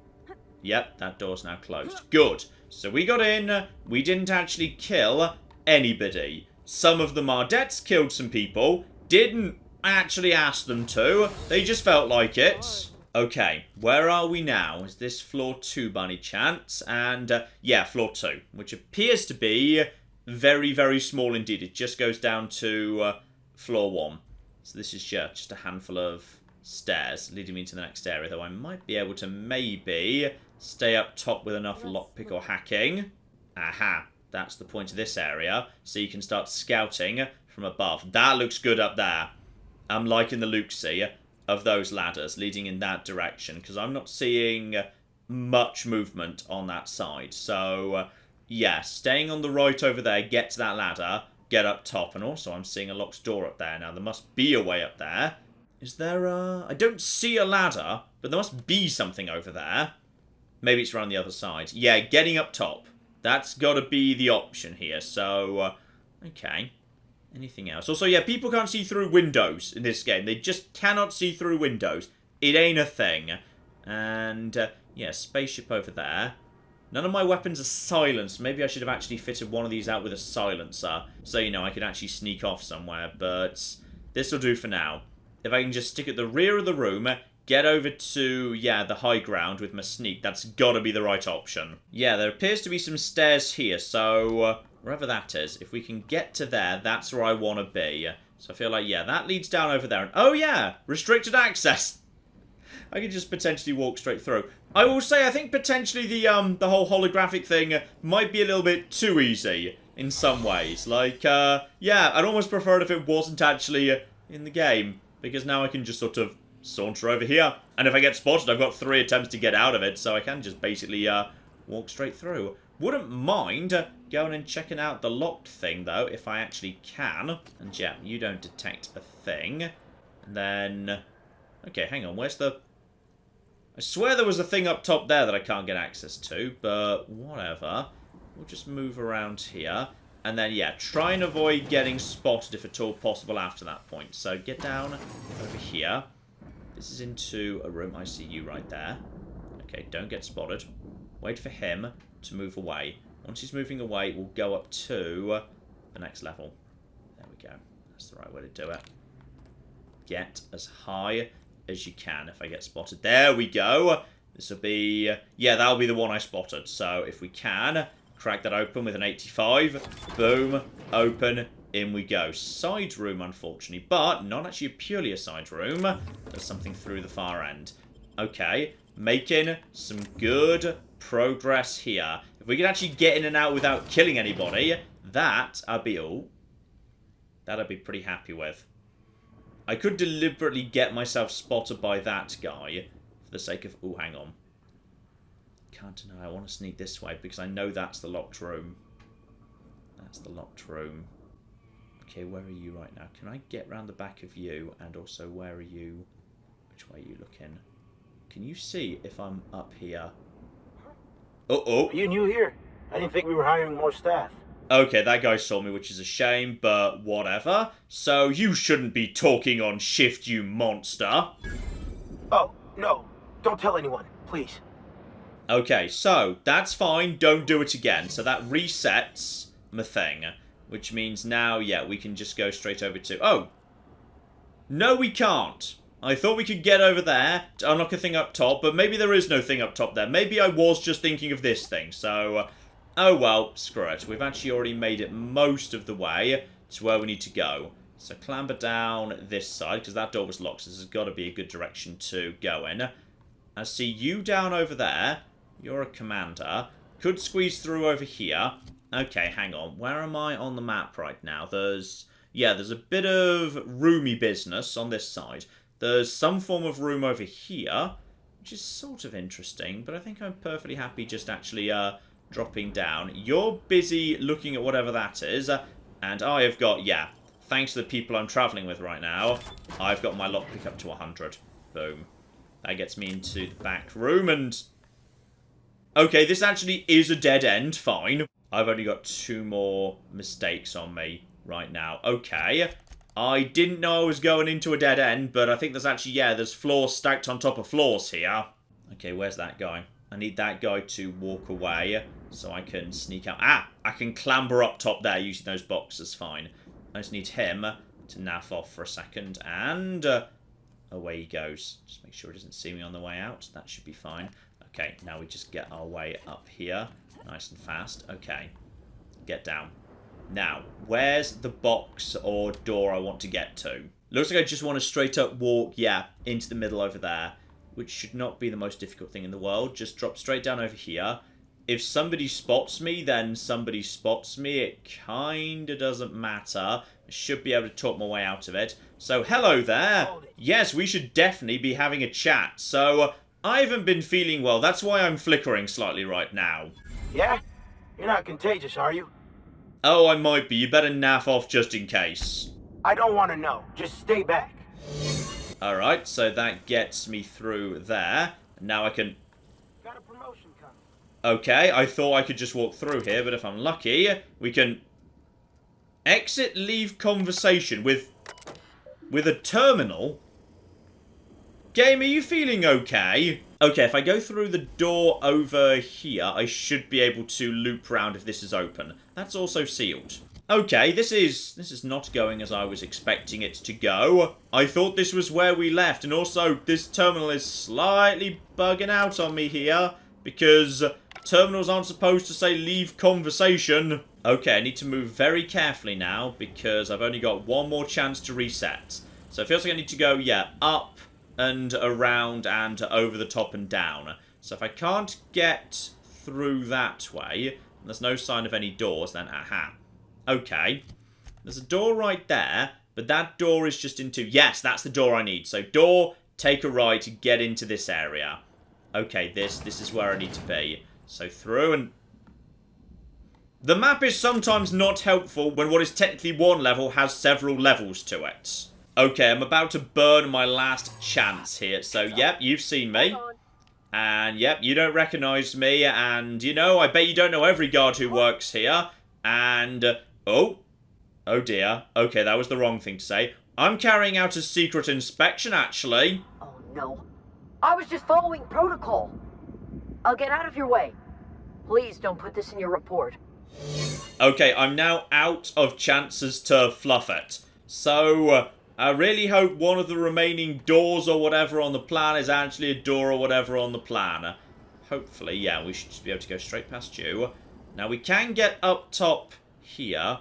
Yep, that door's now closed. Good. So we got in. We didn't actually kill anybody. Some of the Mardettes killed some people. Didn't actually ask them to. They just felt like it. Okay, where are we now? Is this floor 2 by any chance? And, yeah, floor 2. Which appears to be very small indeed. It just goes down to floor 1. So this is just a handful of stairs leading me into the next area. Though I might be able to maybe stay up top with enough lockpick or hacking. Aha. That's the point of this area. So you can start scouting from above. That looks good up there. I'm liking the look-see of those ladders leading in that direction. Because I'm not seeing much movement on that side. So, yeah. Staying on the right over there. Get to that ladder. Get up top. And also I'm seeing a locked door up there. Now there must be a way up there. Is there a... I don't see a ladder. But there must be something over there. Maybe it's around the other side. Yeah, getting up top. That's got to be the option here. So, okay. Anything else? Also, yeah, people can't see through windows in this game. They just cannot see through windows. It ain't a thing. And, yeah, spaceship over there. None of my weapons are silenced. Maybe I should have actually fitted one of these out with a silencer. So, you know, I could actually sneak off somewhere. But this will do for now. If I can just stick at the rear of the room, get over to, yeah, the high ground with my sneak, that's got to be the right option. Yeah, there appears to be some stairs here. So, wherever that is, if we can get to there, that's where I want to be. So I feel like, yeah, that leads down over there. And, oh, yeah, restricted access. I could just potentially walk straight through. I will say, I think potentially the whole holographic thing might be a little bit too easy in some ways. Like, yeah, I'd almost prefer it if it wasn't actually in the game, because now I can just sort of saunter over here. And if I get spotted, I've got 3 attempts to get out of it, so I can just basically walk straight through. Wouldn't mind going and checking out the locked thing, though, if I actually can. And yeah, you don't detect a thing. And then... okay, hang on, where's the... I swear there was a thing up top there that I can't get access to, but whatever. We'll just move around here. And then, yeah, try and avoid getting spotted if at all possible after that point. So get down over here. This is into a room. I see you right there. Okay, don't get spotted. Wait for him to move away. Once he's moving away, we'll go up to the next level. There we go. That's the right way to do it. Get as high as you can if I get spotted. There we go. This will be... yeah, that'll be the one I spotted. So if we can, crack that open with an 85. Boom. Open. In we go. Side room, unfortunately. But not actually purely a side room. There's something through the far end. Okay. Making some good progress here. If we can actually get in and out without killing anybody, that I'd be... oh, that I'd be pretty happy with. I could deliberately get myself spotted by that guy for the sake of... oh, hang on. Can't deny I want to sneak this way because I know that's the locked room. That's the locked room. Okay, where are you right now? Can I get round the back of you? And also, where are you? Which way are you looking? Can you see if I'm up here? Uh-oh. Are you new here? I didn't think we were hiring more staff. Okay, that guy saw me, which is a shame, but whatever. So, you shouldn't be talking on shift, you monster. Oh, no. Don't tell anyone, please. Okay, so, that's fine. Don't do it again. So that resets my thing. Which means now, yeah, we can just go straight over to... oh! No, we can't. I thought we could get over there to unlock a thing up top, but maybe there is no thing up top there. Maybe I was just thinking of this thing, so... oh well, screw it. We've actually already made it most of the way to where we need to go. So clamber down this side, because that door was locked, so this has got to be a good direction to go in. I see you down over there. You're a commander. Could squeeze through over here. Okay, hang on. Where am I on the map right now? There's... yeah, there's a bit of roomy business on this side. There's some form of room over here, which is sort of interesting, but I think I'm perfectly happy just actually dropping down. You're busy looking at whatever that is, and I have got, yeah, thanks to the people I'm traveling with right now, I've got my lockpick up to 100. Boom. That gets me into the back room, and... okay, this actually is a dead end, fine. I've only got 2 more mistakes on me right now. Okay. I didn't know I was going into a dead end, but I think there's actually, yeah, there's floors stacked on top of floors here. Okay, where's that guy? I need that guy to walk away so I can sneak out. Ah, I can clamber up top there using those boxes, fine. I just need him to naff off for a second, and away he goes. Just make sure he doesn't see me on the way out. That should be fine. Okay, now we just get our way up here, nice and fast. Okay, get down. Now, where's the box or door I want to get to? Looks like I just want to straight up walk, yeah, into the middle over there, which should not be the most difficult thing in the world. Just drop straight down over here. If somebody spots me, then somebody spots me. It kinda doesn't matter. I should be able to talk my way out of it. So, hello there. Yes, we should definitely be having a chat. So, I haven't been feeling well. That's why I'm flickering slightly right now. Yeah? You're not contagious, are you? Oh, I might be. You better naff off just in case. I don't want to know. Just stay back. Alright, so that gets me through there. Now I can... got a promotion coming. Okay, I thought I could just walk through here, but if I'm lucky, we can... exit, leave conversation with a terminal? Game, are you feeling okay? Okay, if I go through the door over here, I should be able to loop round if this is open. That's also sealed. Okay, this is not going as I was expecting it to go. I thought this was where we left, and also this terminal is slightly bugging out on me here, because terminals aren't supposed to say leave conversation. Okay, I need to move very carefully now, because I've only got one more chance to reset. So it feels like I need to go, yeah, up and around and over the top and down. So if I can't get through that way, and there's no sign of any doors, then aha. Okay. There's a door right there, but that door is just into... Yes, that's the door I need. So door, take a right, get into this area. Okay, this is where I need to be. So through and... The map is sometimes not helpful when what is technically one level has several levels to it. Okay, I'm about to burn my last chance here. So, yep, you've seen me. And, yep, you don't recognize me. And, you know, I bet you don't know every guard who works here. And, oh dear. Okay, that was the wrong thing to say. I'm carrying out a secret inspection, actually. Oh, no. I was just following protocol. I'll get out of your way. Please don't put this in your report. Okay, I'm now out of chances to fluff it. So, I really hope one of the remaining doors or whatever on the plan is actually a door or whatever on the plan. Hopefully, yeah, we should just be able to go straight past you. Now, we can get up top here.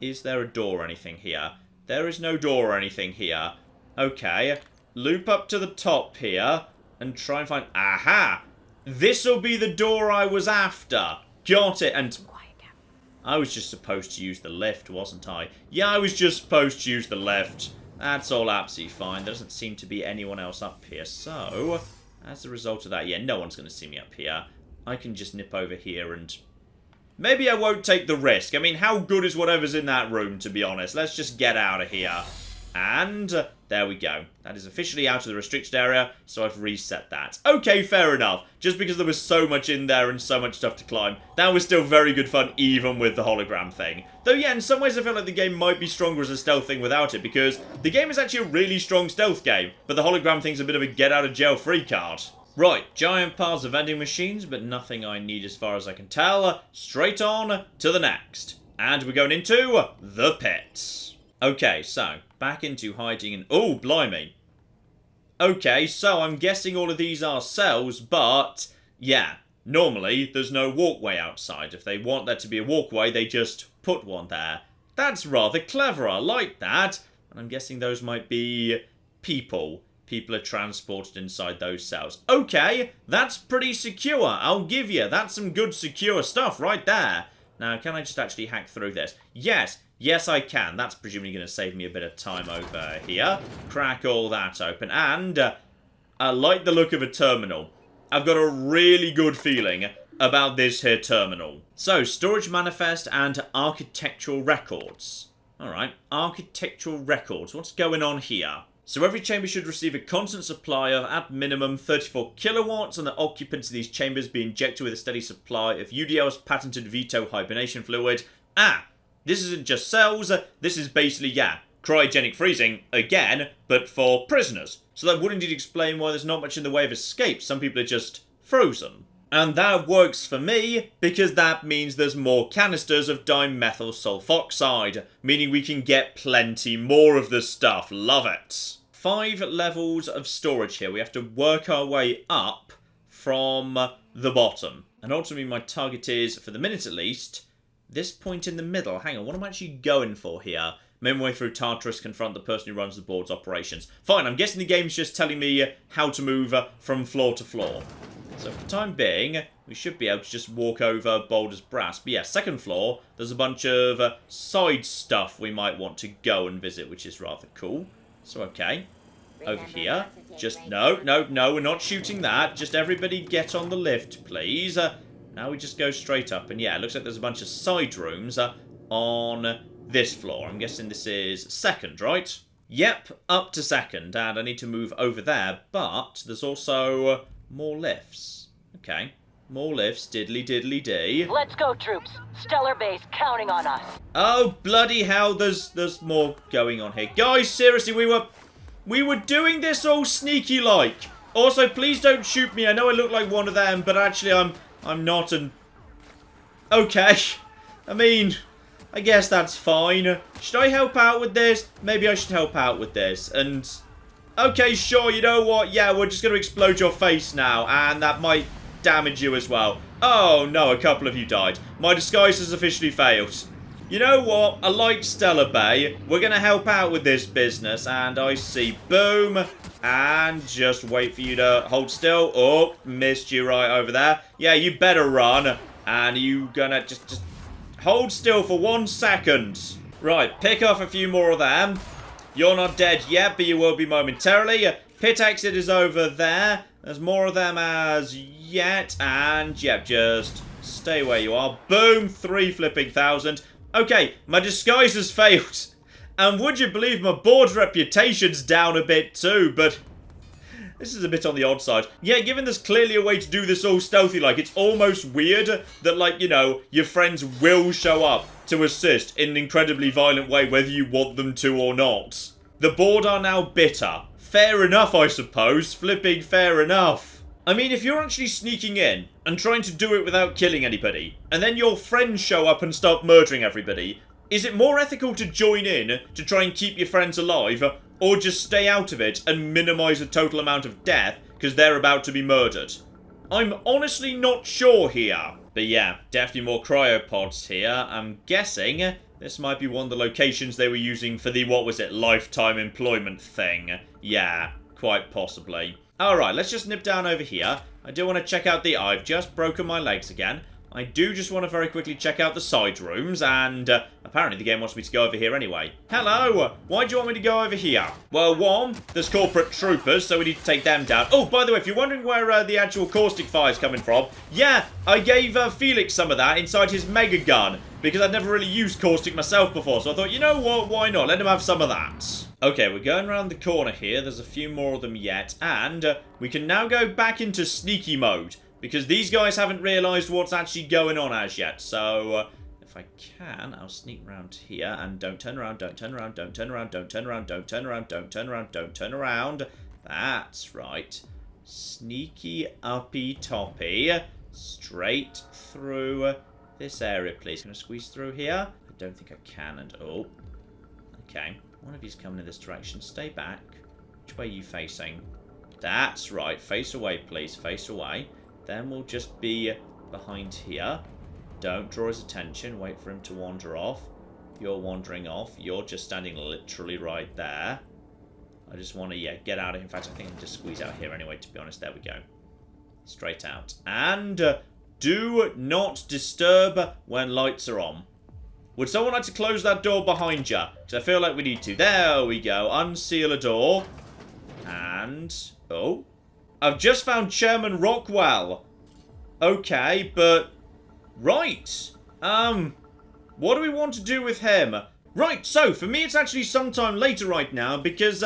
Is there a door or anything here? There is no door or anything here. Okay. Loop up to the top here and try and find... Aha! This'll be the door I was after. Got it. And I was just supposed to use the lift, wasn't I? Yeah, I was just supposed to use the lift. That's all absolutely fine. There doesn't seem to be anyone else up here. So, as a result of that, yeah, no one's going to see me up here. I can just nip over here and... Maybe I won't take the risk. I mean, how good is whatever's in that room, to be honest? Let's just get out of here. And there we go. That is officially out of the restricted area, so I've reset that. Okay, fair enough. Just because there was so much in there and so much stuff to climb, that was still very good fun, even with the hologram thing. Though, yeah, in some ways I feel like the game might be stronger as a stealth thing without it, because the game is actually a really strong stealth game, but the hologram thing's a bit of a get-out-of-jail-free card. Right, giant piles of vending machines, but nothing I need as far as I can tell. Straight on to the next. And we're going into the pits. Okay, so, back into hiding and... Oh, blimey. Okay, so I'm guessing all of these are cells, but, yeah, normally there's no walkway outside. If they want there to be a walkway, they just put one there. That's rather clever, I like that. And I'm guessing those might be people. People are transported inside those cells. Okay, that's pretty secure, I'll give you. That's some good secure stuff right there. Now, can I just actually hack through this? Yes. Yes, I can. That's presumably going to save me a bit of time over here. Crack all that open. And I like the look of a terminal. I've got a really good feeling about this here terminal. So, storage manifest and architectural records. Alright, architectural records. What's going on here? So every chamber should receive a constant supply of, at minimum, 34 kilowatts, and the occupants of these chambers be injected with a steady supply of UDL's patented Veto hibernation fluid. Ah! This isn't just cells, this is basically, yeah, cryogenic freezing, again, but for prisoners. So that would indeed explain why there's not much in the way of escape. Some people are just frozen. And that works for me, because that means there's more canisters of dimethyl sulfoxide, meaning we can get plenty more of the stuff. Love it. 5 levels of storage here. We have to work our way up from the bottom. And ultimately my target is, for the minute at least, this point in the middle. Hang on, what am I actually going for here? Make my way through Tartarus, confront the person who runs the board's operations. Fine, I'm guessing the game's just telling me how to move from floor to floor. So for the time being, we should be able to just walk over Boulder's Brass. But yeah, second floor, there's a bunch of side stuff we might want to go and visit, which is rather cool. So okay, over here. Just, no, we're not shooting that. Just everybody get on the lift, please. Now we just go straight up. And yeah, it looks like there's a bunch of side rooms on this floor. I'm guessing this is second, right? Yep, up to second. And I need to move over there. But there's also more lifts. Okay. More lifts. Diddly diddly dee. Let's go, troops. Stellar Base counting on us. Oh, bloody hell. There's more going on here. Guys, seriously, we were doing this all sneaky like. Also, please don't shoot me. I know I look like one of them, but actually I'm not, and... Okay. I mean, I guess that's fine. Should I help out with this? Maybe I should help out with this, and... Okay, sure, you know what? Yeah, we're just going to explode your face now, and that might damage you as well. Oh, no, a couple of you died. My disguise has officially failed. You know what? I like Stellar Bay. We're going to help out with this business, and I see boom, and just wait for you to hold still. Oh, missed you right over there. Yeah, you better run, and you gonna just hold still for 1 second. Right, pick off a few more of them. You're not dead yet, but you will be momentarily. Pit exit is over there. There's more of them as yet. And, yep, just stay where you are. Boom, 3 flipping thousand. Okay, my disguise has failed. And would you believe my board's reputation's down a bit too, but... This is a bit on the odd side. Yeah, given there's clearly a way to do this all stealthy, like, it's almost weird that, like, you know, your friends will show up to assist in an incredibly violent way, whether you want them to or not. The board are now bitter. Fair enough, I suppose. Flipping fair enough. I mean, if you're actually sneaking in and trying to do it without killing anybody, and then your friends show up and start murdering everybody, is it more ethical to join in to try and keep your friends alive, or just stay out of it and minimise the total amount of death because they're about to be murdered? I'm honestly not sure here. But yeah, definitely more cryopods here. I'm guessing this might be one of the locations they were using for the, what was it, lifetime employment thing. Yeah, quite possibly. Alright, let's just nip down over here. I do want to check out the... I've just broken my legs again. I do just want to very quickly check out the side rooms, and apparently the game wants me to go over here anyway. Hello! Why do you want me to go over here? Well, one, there's corporate troopers, so we need to take them down. Oh, by the way, if you're wondering where the actual caustic fire is coming from, yeah, I gave Felix some of that inside his mega gun, because I'd never really used caustic myself before, so I thought, you know what, why not? Let him have some of that. Okay, we're going around the corner here. There's a few more of them yet, and we can now go back into sneaky mode. Because these guys haven't realised what's actually going on as yet. So, if I can, I'll sneak around here. And don't turn around, don't turn around, don't turn around, don't turn around, don't turn around, don't turn around, don't turn around. That's right. Sneaky uppy toppy. Straight through this area, please. Can I squeeze through here? I don't think I can. And, oh. Okay. One of you's coming in this direction. Stay back. Which way are you facing? That's right. Face away, please. Face away. Then we'll just be behind here. Don't draw his attention. Wait for him to wander off. You're wandering off. You're just standing literally right there. I just want to, yeah, get out of here. In fact, I think I can just squeeze out here anyway, to be honest. There we go. Straight out. And do not disturb when lights are on. Would someone like to close that door behind you? Because I feel like we need to. There we go. Unseal a door. And... oh. I've just found Chairman Rockwell. Okay, but... right. What do we want to do with him? Right, so, for me it's actually sometime later right now because,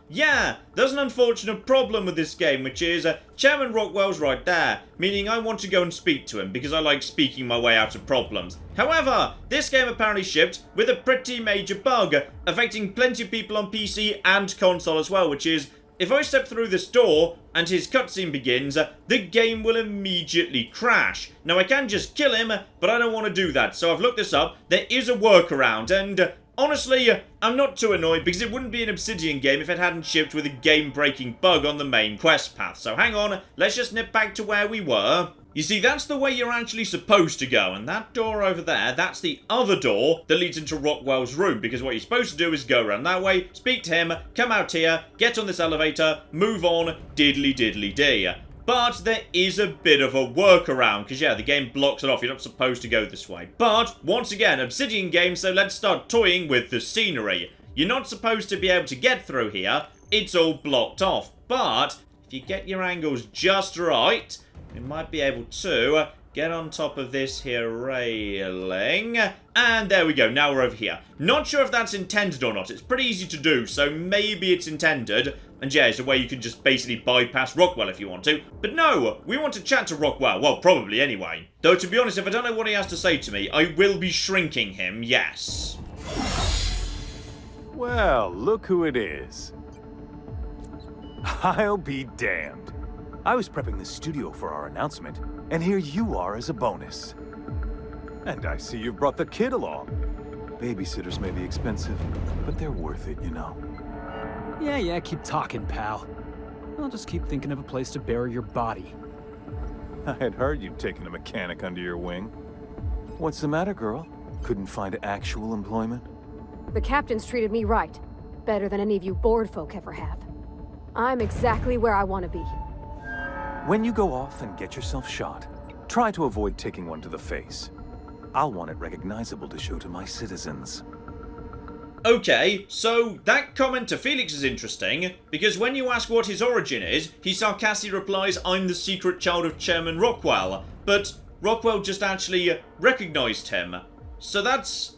yeah, there's an unfortunate problem with this game, which is, Chairman Rockwell's right there, meaning I want to go and speak to him because I like speaking my way out of problems. However, this game apparently shipped with a pretty major bug, affecting plenty of people on PC and console as well, which is... if I step through this door and his cutscene begins, the game will immediately crash. Now, I can just kill him, but I don't want to do that. So I've looked this up. There is a workaround, and honestly, I'm not too annoyed because it wouldn't be an Obsidian game if it hadn't shipped with a game-breaking bug on the main quest path. So hang on, let's just nip back to where we were. You see, that's the way you're actually supposed to go, and that door over there, that's the other door that leads into Rockwell's room, because what you're supposed to do is go around that way, speak to him, come out here, get on this elevator, move on, diddly-diddly-dee. But there is a bit of a workaround, because yeah, the game blocks it off, you're not supposed to go this way. But, once again, Obsidian game, so let's start toying with the scenery. You're not supposed to be able to get through here, it's all blocked off. But, if you get your angles just right... we might be able to get on top of this here railing. And there we go. Now we're over here. Not sure if that's intended or not. It's pretty easy to do, so maybe it's intended. And yeah, it's a way you can just basically bypass Rockwell if you want to. But no, we want to chat to Rockwell. Well, probably anyway. Though, to be honest, if I don't know what he has to say to me, I will be shrinking him, yes. Well, look who it is. I'll be damned. I was prepping the studio for our announcement, and here you are as a bonus. And I see you've brought the kid along. Babysitters may be expensive, but they're worth it, you know. Yeah, keep talking, pal. I'll just keep thinking of a place to bury your body. I had heard you'd taken a mechanic under your wing. What's the matter, girl? Couldn't find actual employment? The captain's treated me right. Better than any of you bored folk ever have. I'm exactly where I want to be. When you go off and get yourself shot, try to avoid taking one to the face. I'll want it recognizable to show to my citizens. Okay, so that comment to Felix is interesting, because when you ask what his origin is, he sarcastically replies, "I'm the secret child of Chairman Rockwell," but Rockwell just actually recognized him. So that's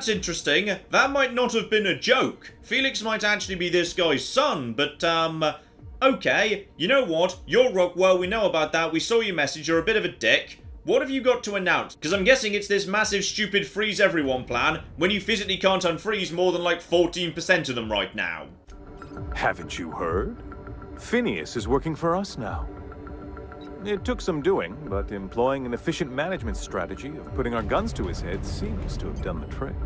interesting. That might not have been a joke. Felix might actually be this guy's son, but, okay, you know what? You're Rockwell, we know about that, we saw your message, you're a bit of a dick. What have you got to announce? Because I'm guessing it's this massive stupid freeze everyone plan when you physically can't unfreeze more than like 14% of them right now. Haven't you heard? Phineas is working for us now. It took some doing, but employing an efficient management strategy of putting our guns to his head seems to have done the trick.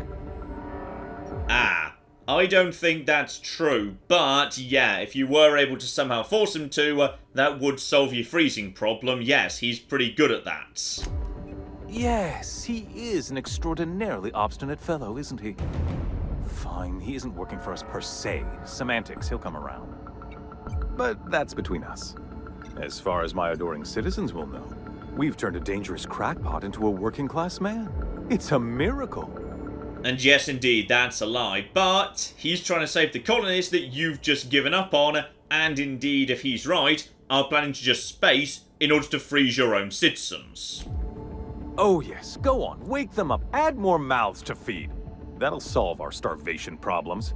Ah, I don't think that's true, but yeah, if you were able to somehow force him to, that would solve your freezing problem. Yes, he's pretty good at that. Yes, he is an extraordinarily obstinate fellow, isn't he? Fine, he isn't working for us per se. Semantics, he'll come around. But that's between us. As far as my adoring citizens will know, we've turned a dangerous crackpot into a working-class man. It's a miracle. And yes, indeed, that's a lie, but he's trying to save the colonists that you've just given up on, and indeed, if he's right, are planning to just space in order to freeze your own citizens. Oh yes, go on, wake them up, add more mouths to feed. That'll solve our starvation problems.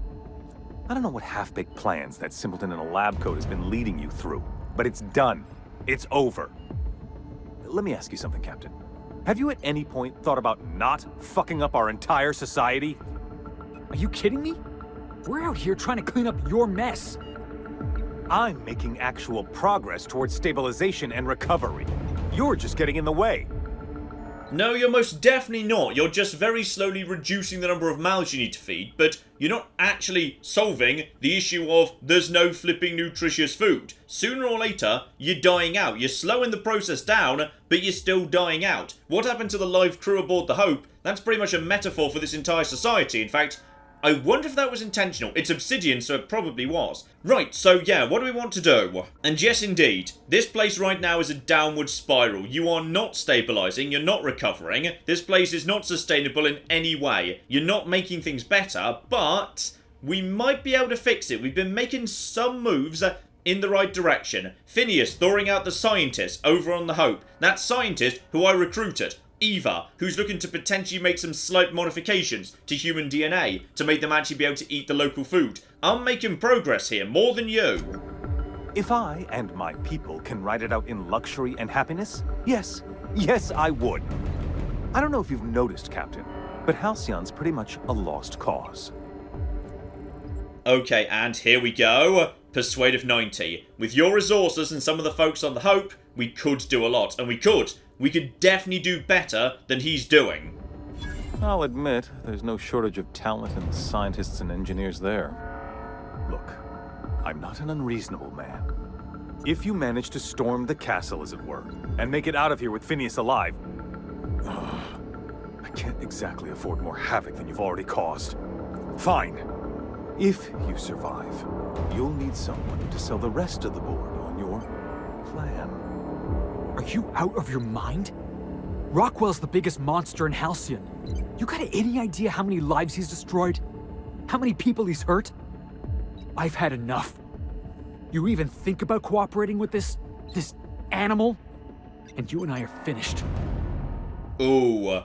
I don't know what half-baked plans that simpleton in a lab coat has been leading you through, but it's done. It's over. Let me ask you something, Captain. Have you at any point thought about not fucking up our entire society? Are you kidding me? We're out here trying to clean up your mess. I'm making actual progress towards stabilization and recovery. You're just getting in the way. No, you're most definitely not. You're just very slowly reducing the number of mouths you need to feed, but you're not actually solving the issue of there's no flipping nutritious food. Sooner or later, you're dying out. You're slowing the process down, but you're still dying out. What happened to the live crew aboard the Hope? That's pretty much a metaphor for this entire society. In fact, I wonder if that was intentional. It's Obsidian, so it probably was. Right, so yeah, what do we want to do? And yes, indeed, this place right now is a downward spiral. You are not stabilizing, you're not recovering. This place is not sustainable in any way. You're not making things better, but we might be able to fix it. We've been making some moves in the right direction. Phineas thawing out the scientist over on the Hope. That scientist who I recruited. Eva, who's looking to potentially make some slight modifications to human DNA to make them actually be able to eat the local food. I'm making progress here, more than you. If I and my people can ride it out in luxury and happiness, yes, I would. I don't know if you've noticed, Captain, but Halcyon's pretty much a lost cause. Okay, and here we go. Persuade of 90. With your resources and some of the folks on the Hope, we could do a lot, and we could definitely do better than he's doing. I'll admit, there's no shortage of talent in the scientists and engineers there. Look, I'm not an unreasonable man. If you manage to storm the castle, as it were, and make it out of here with Phineas alive, I can't exactly afford more havoc than you've already caused. Fine. If you survive, you'll need someone to sell the rest of the board on your plan. Are you out of your mind? Rockwell's the biggest monster in Halcyon. You got any idea how many lives he's destroyed? How many people he's hurt? I've had enough. You even think about cooperating with this animal? And you and I are finished. Ooh,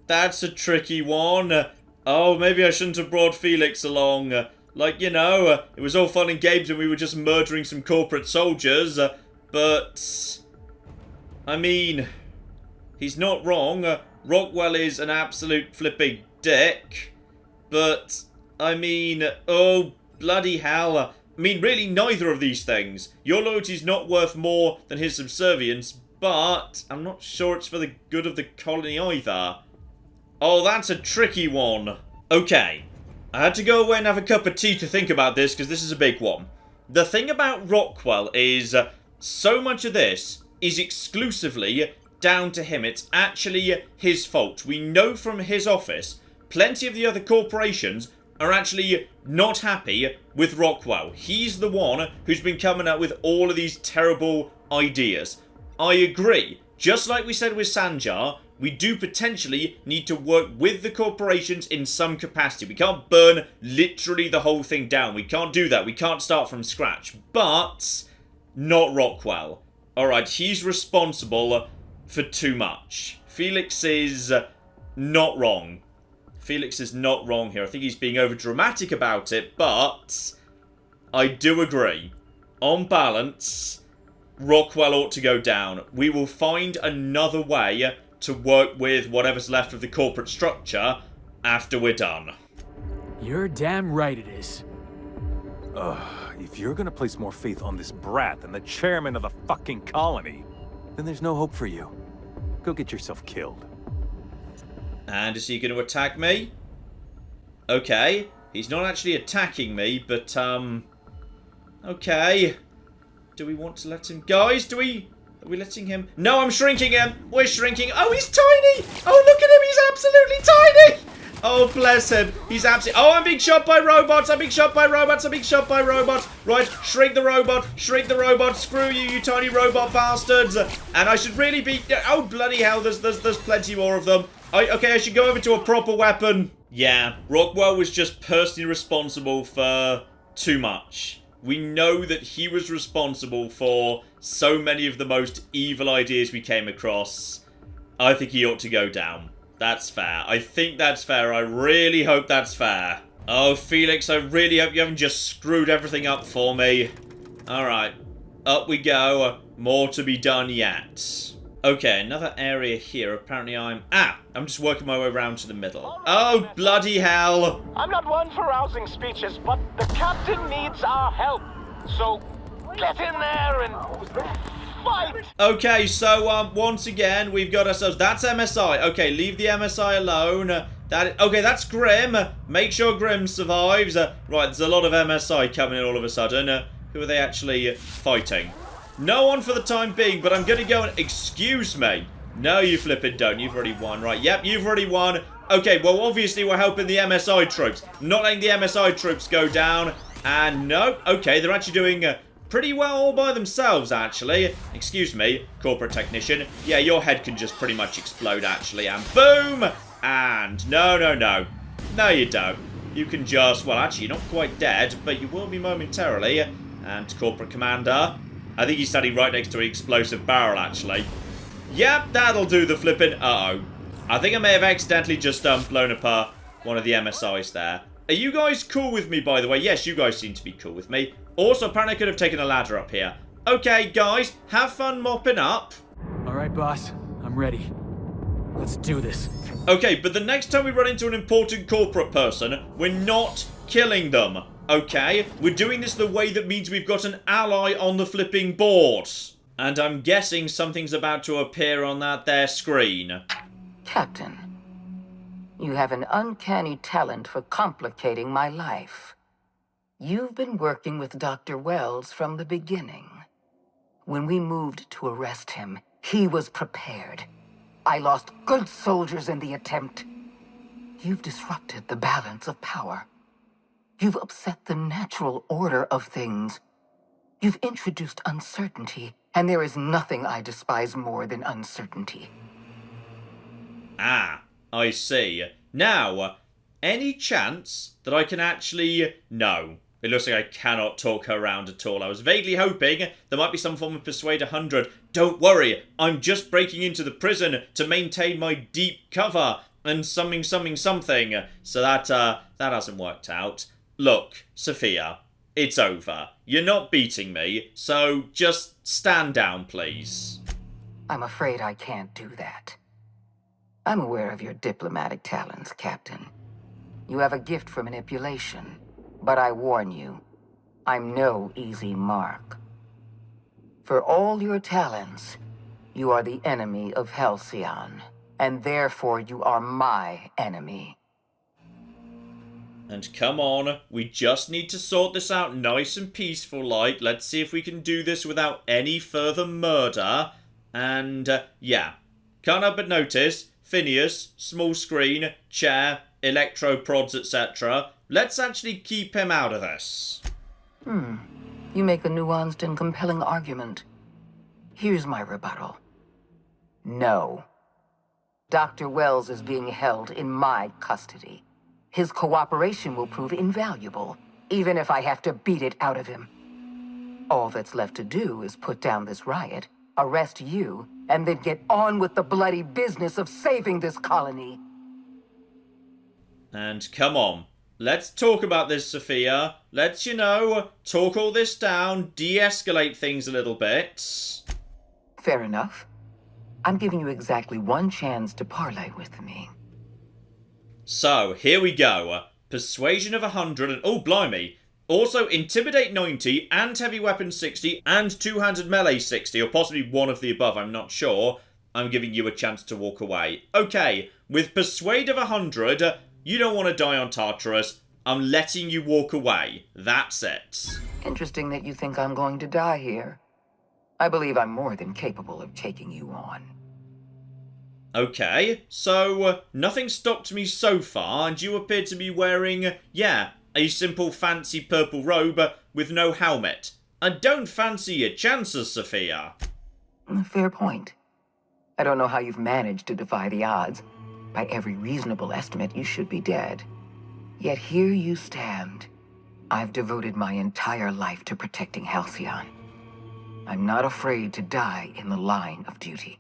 that's a tricky one. Oh, maybe I shouldn't have brought Felix along. Like, you know, it was all fun and games when we were just murdering some corporate soldiers, but I mean, he's not wrong. Rockwell is an absolute flipping dick, but I mean, oh, bloody hell. I mean, really, neither of these things. Your loyalty's not worth more than his subservience, but I'm not sure it's for the good of the colony either. Oh, that's a tricky one. Okay, I had to go away and have a cup of tea to think about this, because this is a big one. The thing about Rockwell is, so much of this is exclusively down to him. It's actually his fault. We know from his office, plenty of the other corporations are actually not happy with Rockwell. He's the one who's been coming up with all of these terrible ideas. I agree. Just like we said with Sanjar, we do potentially need to work with the corporations in some capacity. We can't burn literally the whole thing down. We can't do that. We can't start from scratch. But not Rockwell. Alright, he's responsible for too much. Felix is not wrong. Felix is not wrong here. I think he's being over-dramatic about it, but I do agree. On balance, Rockwell ought to go down. We will find another way to work with whatever's left of the corporate structure after we're done. You're damn right it is. If you're gonna place more faith on this brat than the chairman of the fucking colony, then there's no hope for you. Go get yourself killed. And is he going to attack me? Okay. He's not actually attacking me, but, okay. Do we want to let him... Guys, are we letting him... No, I'm shrinking him. We're shrinking. Oh, he's tiny. Oh, look at him. He's absolutely tiny. Oh, bless him. He's absolutely... Oh, I'm being shot by robots. I'm being shot by robots. I'm being shot by robots. Right, shrink the robot. Shrink the robot. Screw you, you tiny robot bastards. And I should really be... Oh, bloody hell. There's plenty more of them. Okay, I should go over to a proper weapon. Yeah, Rockwell was just personally responsible for too much. We know that he was responsible for so many of the most evil ideas we came across. I think he ought to go down. That's fair. I think that's fair. I really hope that's fair. Oh, Felix, I really hope you haven't just screwed everything up for me. Alright, up we go. More to be done yet. Okay, another area here. Apparently I'm just working my way around to the middle. Oh, bloody hell. I'm not one for rousing speeches, but the captain needs our help. So, get in there and fight. Okay, so, once again, we've got ourselves... That's MSI. Okay, leave the MSI alone. Okay, that's Grim. Make sure Grim survives. Right, there's a lot of MSI coming in all of a sudden. Who are they actually fighting? No one for the time being, but I'm going to go and... Excuse me. No, you flippin' don't. You've already won, right? Yep, you've already won. Okay, well, obviously we're helping the MSI troops. Not letting the MSI troops go down. And no. Okay, they're actually doing pretty well all by themselves, actually. Excuse me, corporate technician. Yeah, your head can just pretty much explode, actually. And boom! And no. No, you don't. You can just... Well, actually, you're not quite dead, but you will be momentarily. And corporate commander... I think he's standing right next to an explosive barrel, actually. Yep, that'll do the flipping... Uh-oh. I think I may have accidentally just blown apart one of the MSIs there. Are you guys cool with me, by the way? Yes, you guys seem to be cool with me. Also, apparently I could have taken a ladder up here. Okay, guys, have fun mopping up. All right, boss. I'm ready. Let's do this. Okay, but the next time we run into an important corporate person, we're not killing them. Okay, we're doing this the way that means we've got an ally on the flipping board. And I'm guessing something's about to appear on that there screen. Captain, you have an uncanny talent for complicating my life. You've been working with Dr. Wells from the beginning. When we moved to arrest him, he was prepared. I lost good soldiers in the attempt. You've disrupted the balance of power. You've upset the natural order of things. You've introduced uncertainty, and there is nothing I despise more than uncertainty. Ah, I see. Now, any chance that I can actually... No. It looks like I cannot talk her around at all. I was vaguely hoping there might be some form of Persuade 100. Don't worry, I'm just breaking into the prison to maintain my deep cover and something. So that hasn't worked out. Look, Sophia, it's over. You're not beating me, so just stand down, please. I'm afraid I can't do that. I'm aware of your diplomatic talents, Captain. You have a gift for manipulation, but I warn you, I'm no easy mark. For all your talents, you are the enemy of Halcyon, and therefore you are my enemy. And come on, we just need to sort this out nice and peaceful like. Let's see if we can do this without any further murder. And, yeah. Can't help but notice, Phineas, small screen, chair, electroprods, etc. Let's actually keep him out of this. You make a nuanced and compelling argument. Here's my rebuttal. No. Dr. Wells is being held in my custody. His cooperation will prove invaluable, even if I have to beat it out of him. All that's left to do is put down this riot, arrest you, and then get on with the bloody business of saving this colony. And come on, let's talk about this, Sophia. Let's, talk all this down, de-escalate things a little bit. Fair enough. I'm giving you exactly one chance to parley with me. So, here we go. Persuasion of 100 and... oh, blimey. Also, Intimidate 90 and Heavy Weapon 60 and Two-Handed Melee 60, or possibly one of the above, I'm not sure. I'm giving you a chance to walk away. Okay, with Persuade of 100, you don't want to die on Tartarus. I'm letting you walk away. That's it. Interesting that you think I'm going to die here. I believe I'm more than capable of taking you on. Okay, so nothing stopped me so far, and you appear to be wearing, a simple fancy purple robe with no helmet. I don't fancy your chances, Sophia. Fair point. I don't know how you've managed to defy the odds. By every reasonable estimate, you should be dead. Yet here you stand. I've devoted my entire life to protecting Halcyon. I'm not afraid to die in the line of duty.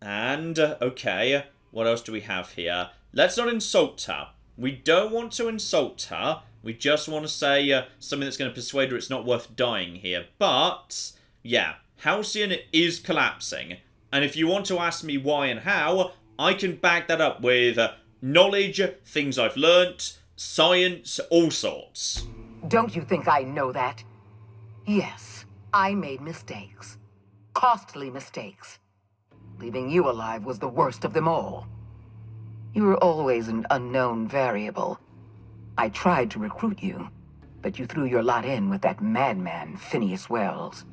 And, okay, what else do we have here? Let's not insult her. We don't want to insult her. We just want to say something that's going to persuade her it's not worth dying here. But, yeah, Halcyon is collapsing. And if you want to ask me why and how, I can back that up with knowledge, things I've learnt, science, all sorts. Don't you think I know that? Yes, I made mistakes. Costly mistakes. Leaving you alive was the worst of them all. You were always an unknown variable. I tried to recruit you, but you threw your lot in with that madman, Phineas Wells.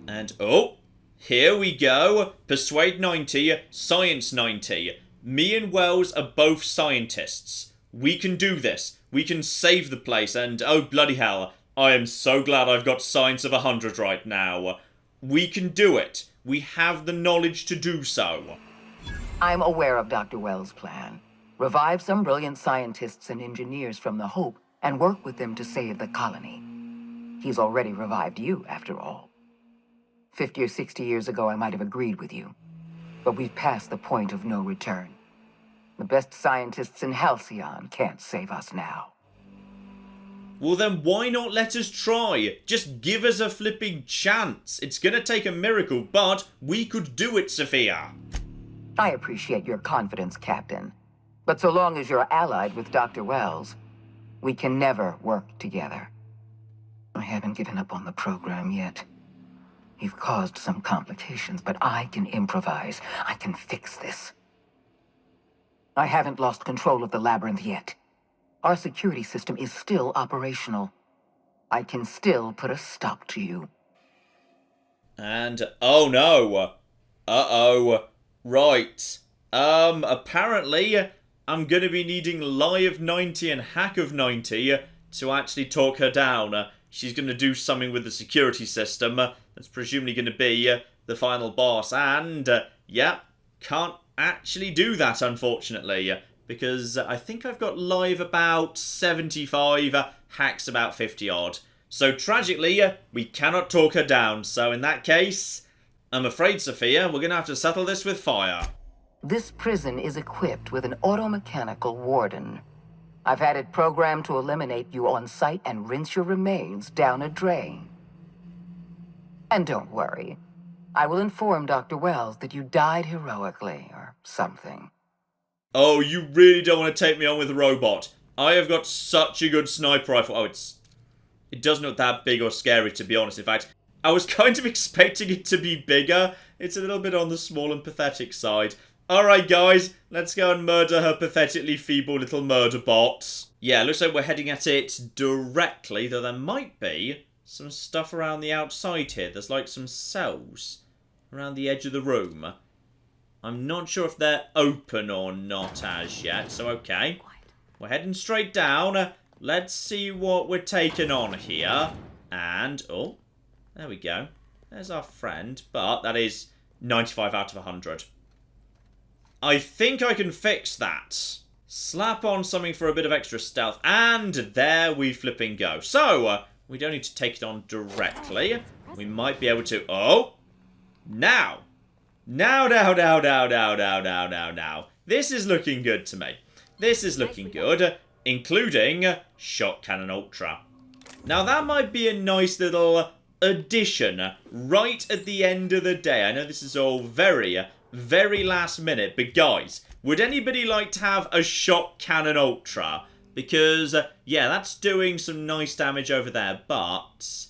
And, oh, here we go. Persuade 90, Science 90. Me and Wells are both scientists. We can do this. We can save the place, and oh, bloody hell, I am so glad I've got Science of 100 right now. We can do it. We have the knowledge to do so. I'm aware of Dr. Wells' plan. Revive some brilliant scientists and engineers from the Hope and work with them to save the colony. He's already revived you, after all. 50 or 60 years ago, I might have agreed with you. But we've passed the point of no return. The best scientists in Halcyon can't save us now. Well then why not let us try? Just give us a flipping chance. It's gonna take a miracle, but we could do it, Sophia. I appreciate your confidence, Captain. But so long as you're allied with Dr. Wells, we can never work together. I haven't given up on the program yet. You've caused some complications, but I can improvise. I can fix this. I haven't lost control of the labyrinth yet. Our security system is still operational. I can still put a stop to you. And, oh no. Uh-oh. Right. Apparently, I'm gonna be needing Lie of 90 and Hack of 90 to actually talk her down. She's gonna do something with the security system. That's presumably gonna be the final boss. And, yeah, can't actually do that, unfortunately. Because I think I've got live about 75, hacks about 50 odd. So tragically, we cannot talk her down. So in that case, I'm afraid, Sophia, we're going to have to settle this with fire. This prison is equipped with an automechanical warden. I've had it programmed to eliminate you on sight and rinse your remains down a drain. And don't worry, I will inform Dr. Wells that you died heroically or something. Oh, you really don't want to take me on with a robot. I have got such a good sniper rifle. Oh, it doesn't look that big or scary, to be honest. In fact, I was kind of expecting it to be bigger. It's a little bit on the small and pathetic side. Alright, guys, let's go and murder her pathetically feeble little murder bot. Yeah, looks like we're heading at it directly, though there might be some stuff around the outside here. There's like some cells around the edge of the room. I'm not sure if they're open or not as yet, so okay. We're heading straight down. Let's see what we're taking on here. And, oh, there we go. There's our friend, but that is 95 out of 100. I think I can fix that. Slap on something for a bit of extra stealth, and there we flipping go. So, we don't need to take it on directly. We might be able to... Oh! Now! Now. This is looking good to me. This is looking good, including Shot Cannon Ultra. Now, that might be a nice little addition right at the end of the day. I know this is all very last minute, but guys, would anybody like to have a Shot Cannon Ultra? Because, yeah, that's doing some nice damage over there, but...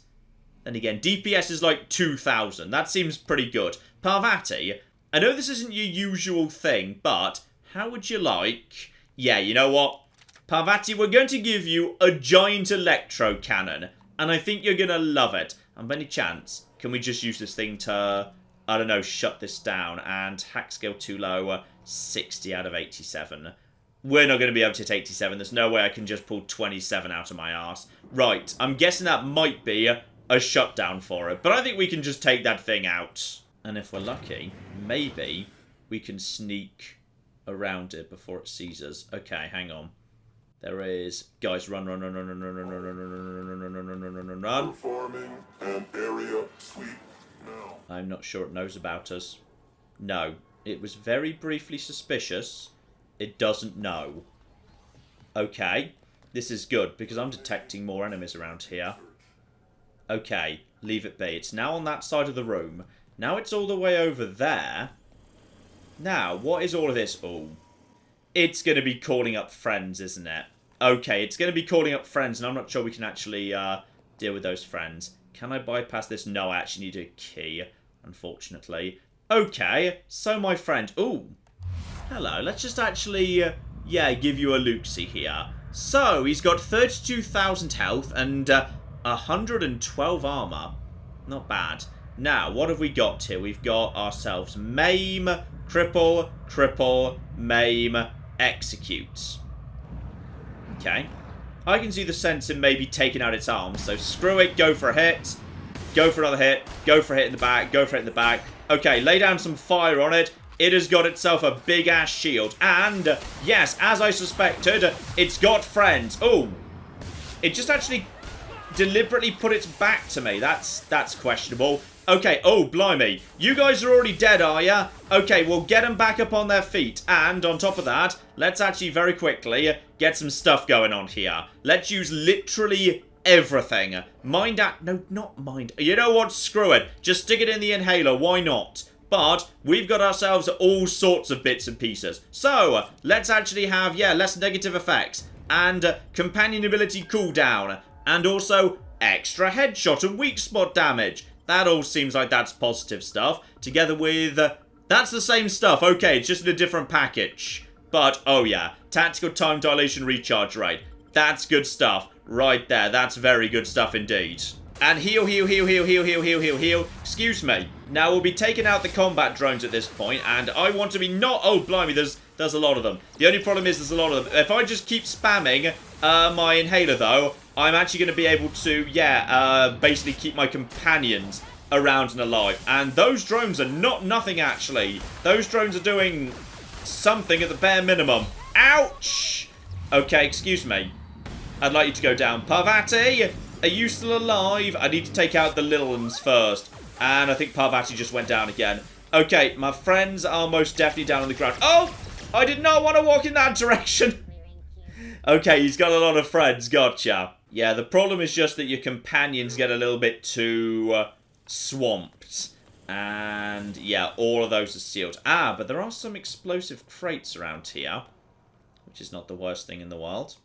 then again, DPS is like 2,000. That seems pretty good. Parvati, I know this isn't your usual thing, but how would you like... yeah, you know what? Parvati, we're going to give you a giant electro cannon, and I think you're going to love it. And by any chance, can we just use this thing to, I don't know, shut this down? And hack skill too low, 60 out of 87. We're not going to be able to hit 87. There's no way I can just pull 27 out of my arse. Right, I'm guessing that might be a shutdown for it, but I think we can just take that thing out. And if we're lucky, maybe we can sneak around it before it sees us. Okay, hang on. There is... guys, run. Performing an area sweep now. I'm not sure it knows about us. No. It was very briefly suspicious. It doesn't know. Okay. This is good, because I'm detecting more enemies around here. Okay. Leave it be. It's now on that side of the room. Now it's all the way over there. Now, what is all of this? Oh. It's going to be calling up friends, isn't it? Okay, it's going to be calling up friends, and I'm not sure we can actually deal with those friends. Can I bypass this? No, I actually need a key, unfortunately. Okay, so my friend... ooh. Hello, let's just actually, yeah, give you a look-see here. So, he's got 32,000 health and 112 armor. Not bad. Now, what have we got here? We've got ourselves maim, cripple, maim, execute. Okay. I can see the sense in maybe taking out its arms, so screw it, go for a hit. Go for another hit. Go for a hit in the back. Go for it in the back. Okay, lay down some fire on it. It has got itself a big-ass shield. And, yes, as I suspected, it's got friends. Oh, it just actually deliberately put its back to me. That's questionable. Okay, oh, blimey. You guys are already dead, are ya? Okay, we'll get them back up on their feet. And, on top of that, let's actually very quickly get some stuff going on here. Let's use literally everything. Mind at... no, not mind. You know what? Screw it. Just stick it in the inhaler. Why not? But we've got ourselves all sorts of bits and pieces. So, let's actually have, yeah, less negative effects. And companion ability cooldown. And also extra headshot and weak spot damage. That all seems like that's positive stuff. Together with... that's the same stuff. Okay, it's just in a different package. But, oh yeah. Tactical time dilation recharge rate. That's good stuff. Right there. That's very good stuff indeed. And heal. Excuse me. Now, we'll be taking out the combat drones at this point. And I want to be not... oh, blimey. There's a lot of them. The only problem is there's a lot of them. If I just keep spamming my inhaler, though... I'm actually going to be able to, yeah, basically keep my companions around and alive. And those drones are not nothing, actually. Those drones are doing something at the bare minimum. Ouch! Okay, excuse me. I'd like you to go down. Parvati, are you still alive? I need to take out the little ones first. And I think Parvati just went down again. Okay, my friends are most definitely down on the ground. Oh! I did not want to walk in that direction. Okay, he's got a lot of friends. Gotcha. Yeah, the problem is just that your companions get a little bit too swamped. And, yeah, all of those are sealed. Ah, but there are some explosive crates around here, which is not the worst thing in the world.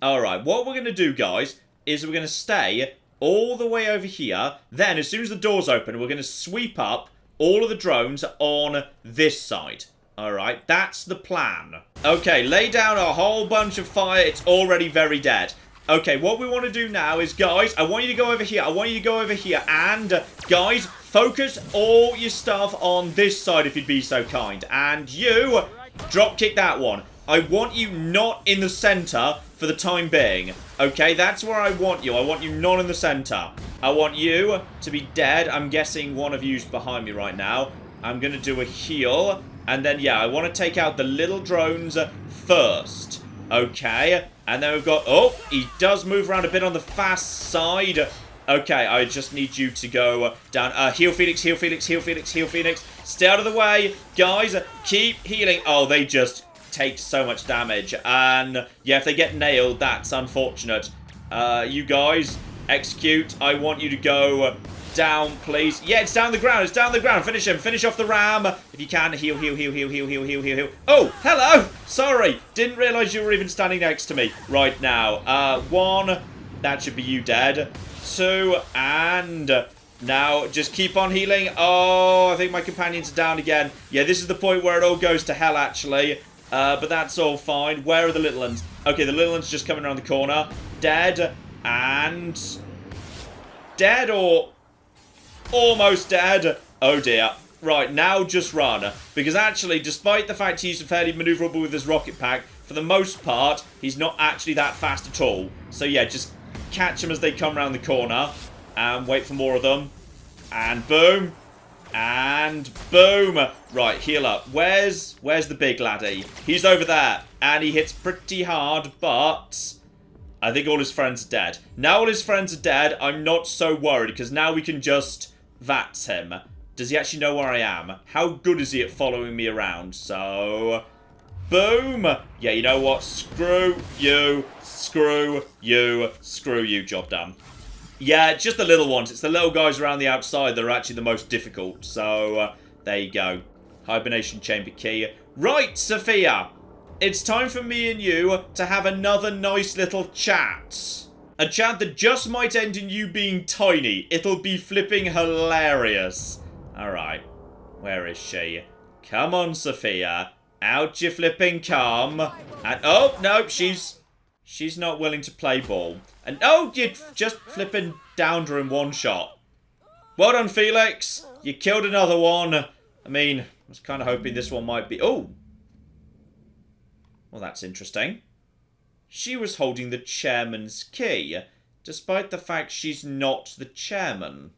Alright, what we're going to do, guys, is we're going to stay all the way over here. Then, as soon as the doors open, we're going to sweep up all of the drones on this side. Alright, that's the plan. Okay, lay down a whole bunch of fire. It's already very dead. Okay, what we want to do now is, guys, I want you to go over here. I want you to go over here. And, guys, focus all your stuff on this side, if you'd be so kind. And you, drop kick that one. I want you not in the center for the time being. Okay, that's where I want you. I want you not in the center. I want you to be dead. I'm guessing one of you's behind me right now. I'm going to do a heal. And then, yeah, I want to take out the little drones first. Okay, and then we've got... Oh, he does move around a bit on the fast side. Okay, I just need you to go down. Heal Phoenix, heal Phoenix, heal Phoenix, heal Phoenix. Stay out of the way. Guys, keep healing. Oh, they just take so much damage. And, yeah, if they get nailed, that's unfortunate. You guys, execute. I want you to go down, please. Yeah, it's down the ground. It's down the ground. Finish him. Finish off the ram. If you can, heal, heal, heal, heal, heal, heal, heal, heal, heal. Oh, hello. Sorry. Didn't realize you were even standing next to me right now. 1. That should be you dead. 2. And now just keep on healing. Oh, I think my companions are down again. Yeah, this is the point where it all goes to hell, actually. But that's all fine. Where are the little ones? Okay, the little ones just coming around the corner. Dead. And... dead or... almost dead. Oh dear. Right, now just run. Because actually, despite the fact he's fairly maneuverable with his rocket pack, for the most part, he's not actually that fast at all. So yeah, just catch them as they come around the corner. And wait for more of them. And boom. And boom. Right, heal up. Where's the big laddie? He's over there. And he hits pretty hard, but... I think all his friends are dead. Now all his friends are dead, I'm not so worried, because now we can just VATS him. Does he actually know where I am? How good is he at following me around? So... boom! Yeah, you know what? Screw you. Screw you. Screw you. Job done. Yeah, it's just the little ones. It's the little guys around the outside that are actually the most difficult. So, there you go. Hibernation chamber key. Right, Sophia. It's time for me and you to have another nice little chat. A chat that just might end in you being tiny. It'll be flipping hilarious. Alright. Where is she? Come on, Sophia. Out you flipping come. And, oh, no, she's not willing to play ball. And, oh, you just flipping downed her in one shot. Well done, Felix. You killed another one. I mean, I was kind of hoping this one might be... oh. Well, that's interesting. She was holding the chairman's key, despite the fact she's not the chairman.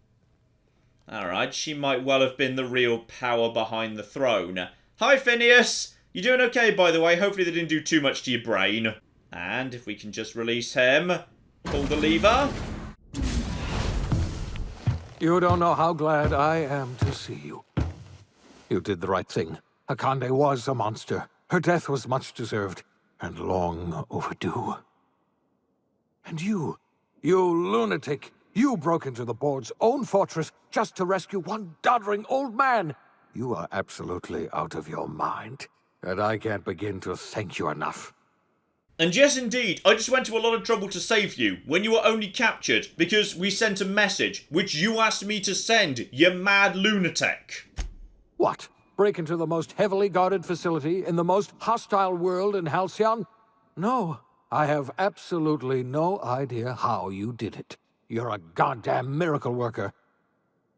Alright, she might well have been the real power behind the throne. Hi, Phineas! You doing okay, by the way? Hopefully they didn't do too much to your brain. And if we can just release him, pull the lever. You don't know how glad I am to see you. You did the right thing. Akande was a monster. Her death was much deserved, and long overdue. And you lunatic, you broke into the board's own fortress just to rescue one doddering old man. You are absolutely out of your mind, and I can't begin to thank you enough. And yes, indeed, I just went to a lot of trouble to save you when you were only captured because we sent a message, which you asked me to send, you mad lunatic. What? Break into the most heavily guarded facility in the most hostile world in Halcyon? No, I have absolutely no idea how you did it. You're a goddamn miracle worker.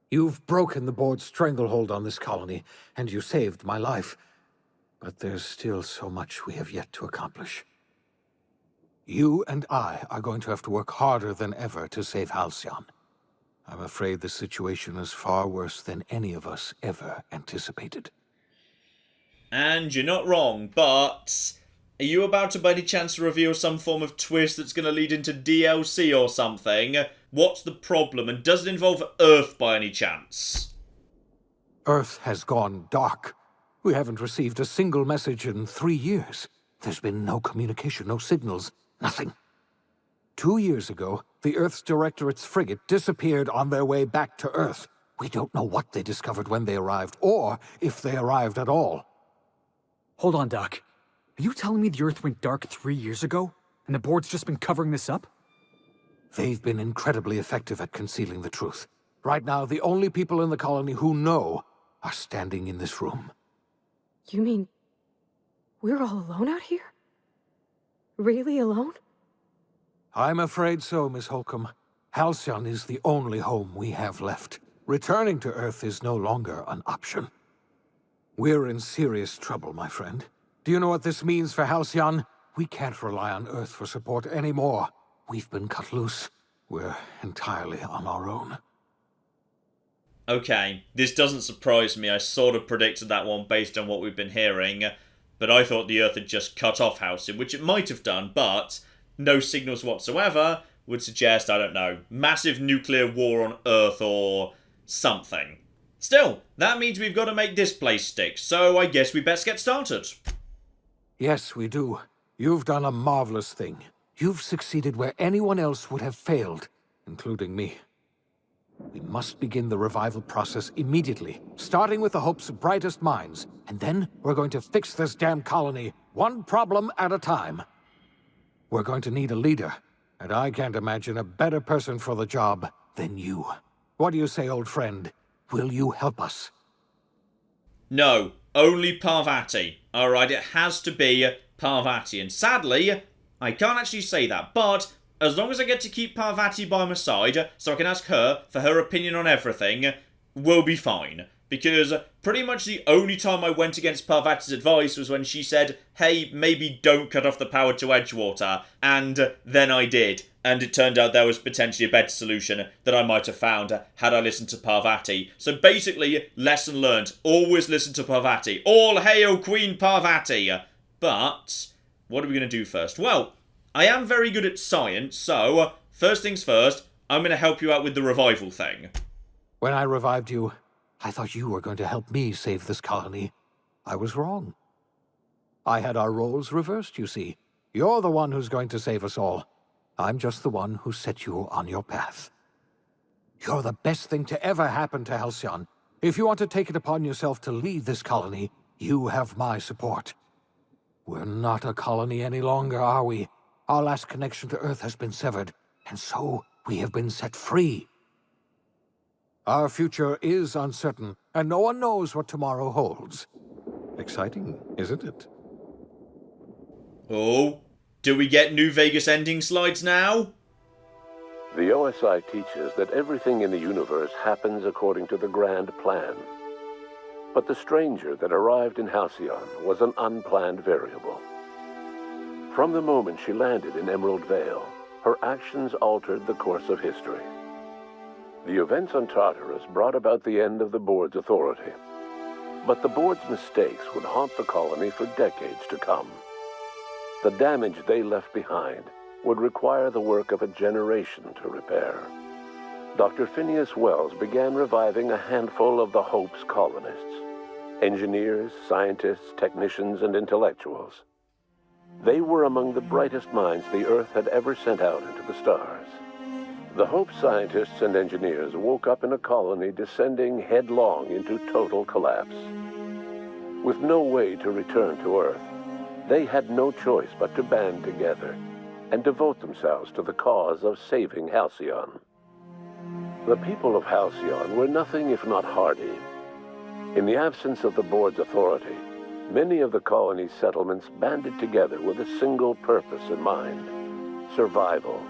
You've broken the board's stranglehold on this colony, and you saved my life. But there's still so much we have yet to accomplish. You and I are going to have to work harder than ever to save Halcyon. I'm afraid the situation is far worse than any of us ever anticipated. And you're not wrong, but... are you about to by any chance reveal some form of twist that's going to lead into DLC or something? What's the problem, and does it involve Earth by any chance? Earth has gone dark. We haven't received a single message in 3 years. There's been no communication, no signals, nothing. 2 years ago, the Earth's Directorate's frigate disappeared on their way back to Earth. We don't know what they discovered when they arrived, or if they arrived at all. Hold on, Doc. Are you telling me the Earth went dark 3 years ago, and the board's just been covering this up? They've been incredibly effective at concealing the truth. Right now, the only people in the colony who know are standing in this room. You mean we're all alone out here? Really alone? I'm afraid so, Miss Holcomb. Halcyon is the only home we have left. Returning to Earth is no longer an option. We're in serious trouble, my friend. Do you know what this means for Halcyon? We can't rely on Earth for support anymore. We've been cut loose. We're entirely on our own. Okay, this doesn't surprise me. I sort of predicted that one based on what we've been hearing, but I thought the Earth had just cut off Halcyon, which it might have done, but no signals whatsoever would suggest, I don't know, massive nuclear war on Earth or something. Still, that means we've got to make this place stick, so I guess we best get started. Yes, we do. You've done a marvelous thing. You've succeeded where anyone else would have failed, including me. We must begin the revival process immediately, starting with the Hope's brightest minds, and then we're going to fix this damn colony, one problem at a time. We're going to need a leader, and I can't imagine a better person for the job than you. What do you say, old friend? Will you help us? No, only Parvati. Alright, it has to be Parvati, and sadly, I can't actually say that, but as long as I get to keep Parvati by my side, so I can ask her for her opinion on everything, we'll be fine. Because pretty much the only time I went against Parvati's advice was when she said, hey, maybe don't cut off the power to Edgewater, and then I did. And it turned out there was potentially a better solution that I might have found had I listened to Parvati. So basically, lesson learned, always listen to Parvati. All hail Queen Parvati! But what are we going to do first? Well, I am very good at science, so first things first, I'm going to help you out with the revival thing. When I revived you, I thought you were going to help me save this colony. I was wrong. I had our roles reversed, you see. You're the one who's going to save us all. I'm just the one who set you on your path. You're the best thing to ever happen to Halcyon. If you want to take it upon yourself to lead this colony, you have my support. We're not a colony any longer, are we? Our last connection to Earth has been severed, and so we have been set free. Our future is uncertain, and no one knows what tomorrow holds. Exciting, isn't it? Oh, do we get New Vegas ending slides now? The OSI teaches that everything in the universe happens according to the grand plan. But the stranger that arrived in Halcyon was an unplanned variable. From the moment she landed in Emerald Vale, her actions altered the course of history. The events on Tartarus brought about the end of the board's authority. But the board's mistakes would haunt the colony for decades to come. The damage they left behind would require the work of a generation to repair. Dr. Phineas Wells began reviving a handful of the Hope's colonists. Engineers, scientists, technicians, and intellectuals. They were among the brightest minds the Earth had ever sent out into the stars. The Hope scientists and engineers woke up in a colony descending headlong into total collapse. With no way to return to Earth, they had no choice but to band together and devote themselves to the cause of saving Halcyon. The people of Halcyon were nothing if not hardy. In the absence of the board's authority, many of the colony's settlements banded together with a single purpose in mind: survival.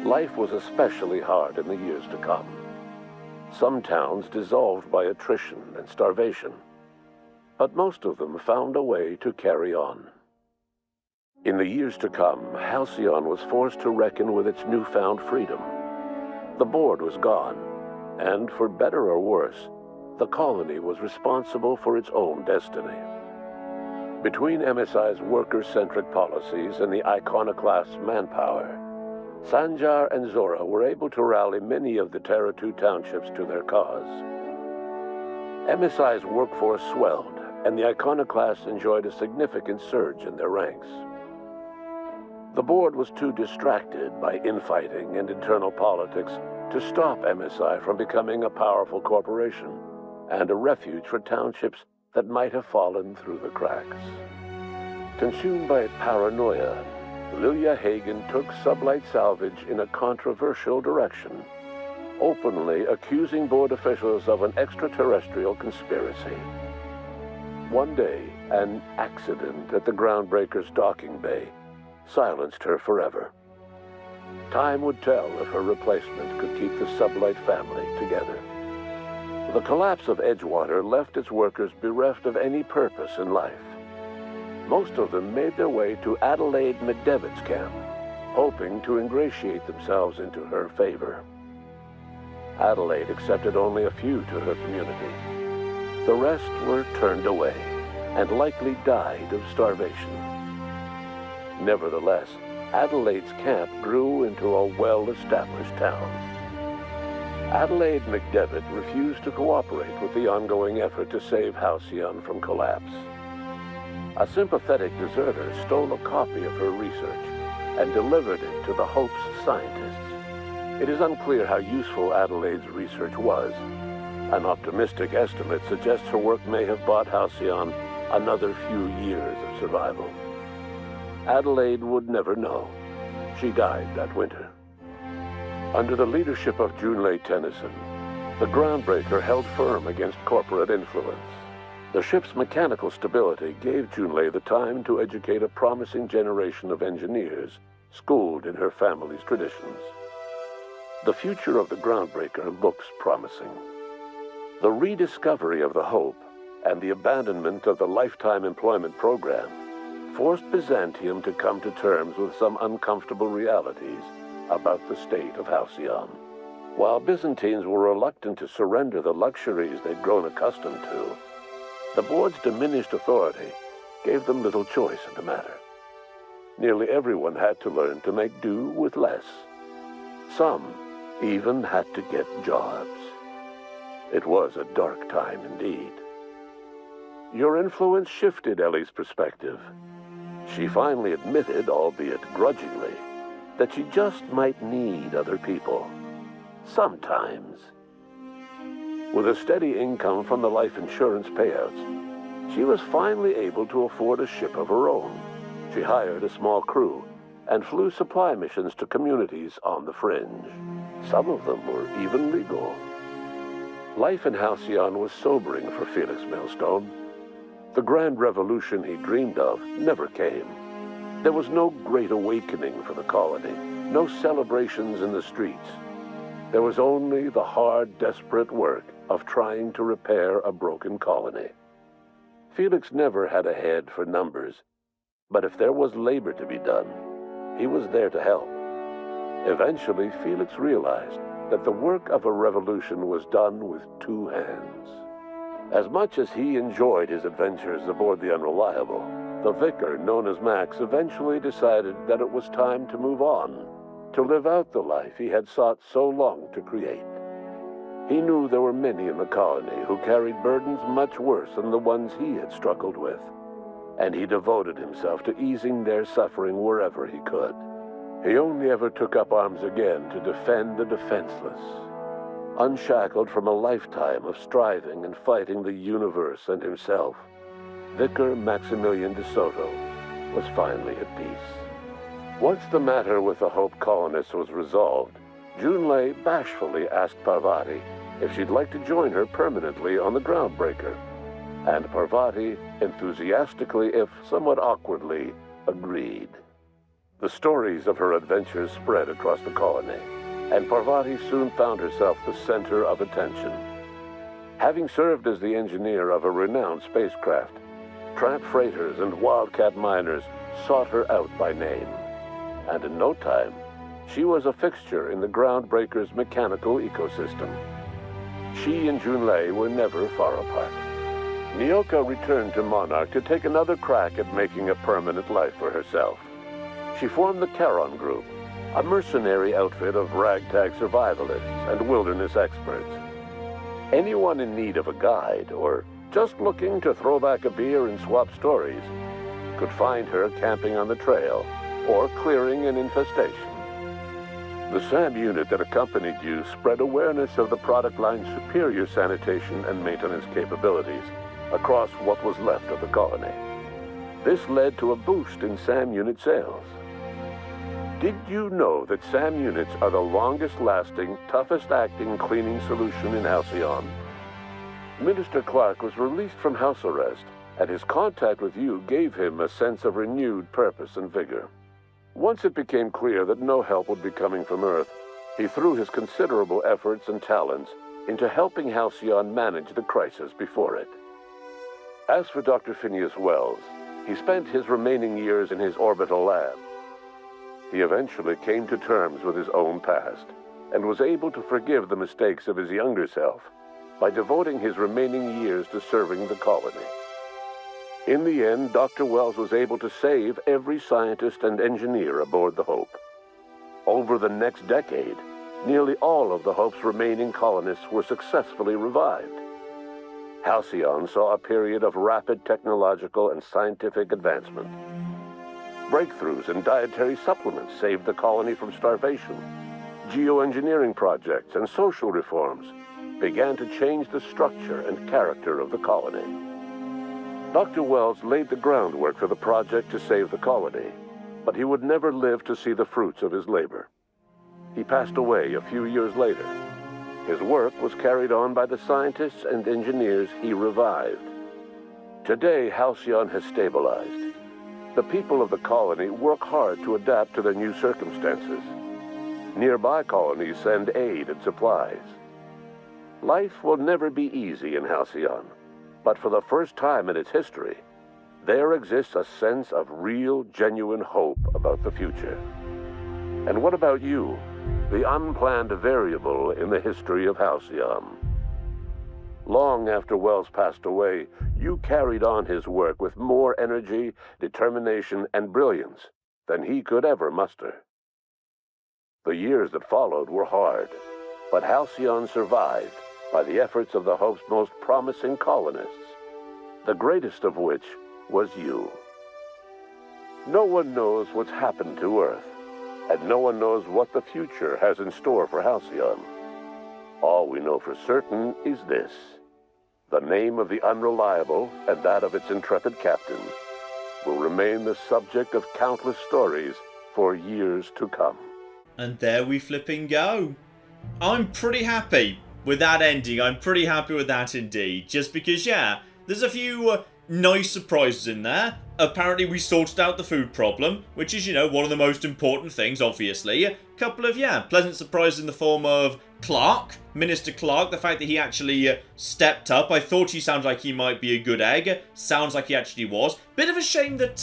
Life was especially hard in the years to come. Some towns dissolved by attrition and starvation, but most of them found a way to carry on. In the years to come, Halcyon was forced to reckon with its newfound freedom. The board was gone, and for better or worse, the colony was responsible for its own destiny. Between MSI's worker-centric policies and the iconoclast's manpower, Sanjar and Zora were able to rally many of the Terra 2 townships to their cause. MSI's workforce swelled, and the iconoclasts enjoyed a significant surge in their ranks. The board was too distracted by infighting and internal politics to stop MSI from becoming a powerful corporation and a refuge for townships that might have fallen through the cracks. Consumed by paranoia, Lilia Hagen took Sublight Salvage in a controversial direction, openly accusing board officials of an extraterrestrial conspiracy. One day, an accident at the Groundbreaker's docking bay silenced her forever. Time would tell if her replacement could keep the Sublight family together. The collapse of Edgewater left its workers bereft of any purpose in life. Most of them made their way to Adelaide McDevitt's camp, hoping to ingratiate themselves into her favor. Adelaide accepted only a few to her community. The rest were turned away and likely died of starvation. Nevertheless, Adelaide's camp grew into a well-established town. Adelaide McDevitt refused to cooperate with the ongoing effort to save Halcyon from collapse. A sympathetic deserter stole a copy of her research and delivered it to the Hope's scientists. It is unclear how useful Adelaide's research was. An optimistic estimate suggests her work may have bought Halcyon another few years of survival. Adelaide would never know. She died that winter. Under the leadership of Junlei Tennyson, the Groundbreaker held firm against corporate influence. The ship's mechanical stability gave Junlei the time to educate a promising generation of engineers schooled in her family's traditions. The future of the Groundbreaker looks promising. The rediscovery of the Hope and the abandonment of the lifetime employment program forced Byzantium to come to terms with some uncomfortable realities about the state of Halcyon. While Byzantines were reluctant to surrender the luxuries they'd grown accustomed to, the board's diminished authority gave them little choice in the matter. Nearly everyone had to learn to make do with less. Some even had to get jobs. It was a dark time indeed. Your influence shifted Ellie's perspective. She finally admitted, albeit grudgingly, that she just might need other people. Sometimes. With a steady income from the life insurance payouts, she was finally able to afford a ship of her own. She hired a small crew and flew supply missions to communities on the fringe. Some of them were even legal. Life in Halcyon was sobering for Felix Millstone. The grand revolution he dreamed of never came. There was no great awakening for the colony, no celebrations in the streets. There was only the hard, desperate work of trying to repair a broken colony. Felix never had a head for numbers, but if there was labor to be done, he was there to help. Eventually, Felix realized that the work of a revolution was done with two hands. As much as he enjoyed his adventures aboard the Unreliable, the vicar, known as Max, eventually decided that it was time to move on, to live out the life he had sought so long to create. He knew there were many in the colony who carried burdens much worse than the ones he had struggled with, and he devoted himself to easing their suffering wherever he could. He only ever took up arms again to defend the defenseless. Unshackled from a lifetime of striving and fighting the universe and himself, Vicar Maximilian de Soto was finally at peace. Once the matter with the Hope colonists was resolved, Junlei bashfully asked Parvati if she'd like to join her permanently on the Groundbreaker, and Parvati enthusiastically, if somewhat awkwardly, agreed. The stories of her adventures spread across the colony, and Parvati soon found herself the center of attention. Having served as the engineer of a renowned spacecraft, tramp freighters and wildcat miners sought her out by name, and in no time, she was a fixture in the Groundbreaker's mechanical ecosystem. She and Junlei were never far apart. Nyoka returned to Monarch to take another crack at making a permanent life for herself. She formed the Charon Group, a mercenary outfit of ragtag survivalists and wilderness experts. Anyone in need of a guide, or just looking to throw back a beer and swap stories, could find her camping on the trail or clearing an infestation. The SAM unit that accompanied you spread awareness of the product line's superior sanitation and maintenance capabilities across what was left of the colony. This led to a boost in SAM unit sales. Did you know that SAM units are the longest-lasting, toughest-acting cleaning solution in Halcyon? Minister Clark was released from house arrest, and his contact with you gave him a sense of renewed purpose and vigor. Once it became clear that no help would be coming from Earth, he threw his considerable efforts and talents into helping Halcyon manage the crisis before it. As for Dr. Phineas Wells, he spent his remaining years in his orbital lab. He eventually came to terms with his own past and was able to forgive the mistakes of his younger self by devoting his remaining years to serving the colony. In the end, Dr. Wells was able to save every scientist and engineer aboard the Hope. Over the next decade, nearly all of the Hope's remaining colonists were successfully revived. Halcyon saw a period of rapid technological and scientific advancement. Breakthroughs in dietary supplements saved the colony from starvation. Geoengineering projects and social reforms began to change the structure and character of the colony. Dr. Wells laid the groundwork for the project to save the colony, but he would never live to see the fruits of his labor. He passed away a few years later. His work was carried on by the scientists and engineers he revived. Today, Halcyon has stabilized. The people of the colony work hard to adapt to their new circumstances. Nearby colonies send aid and supplies. Life will never be easy in Halcyon, but for the first time in its history, there exists a sense of real, genuine hope about the future. And what about you, the unplanned variable in the history of Halcyon? Long after Wells passed away, you carried on his work with more energy, determination, and brilliance than he could ever muster. The years that followed were hard, but Halcyon survived by the efforts of the Hope's most promising colonists, the greatest of which was you. No one knows what's happened to Earth, and no one knows what the future has in store for Halcyon. All we know for certain is this: the name of the Unreliable and that of its intrepid captain will remain the subject of countless stories for years to come. And there we flipping go. I'm pretty happy with that ending. I'm pretty happy with that indeed. Just because, yeah, there's a few nice surprises in there. Apparently we sorted out the food problem, which is, you know, one of the most important things, obviously. A couple of, yeah, pleasant surprises in the form of Clark, Minister Clark, the fact that he actually stepped up. I thought he sounded like he might be a good egg. Sounds like he actually was. Bit of a shame that,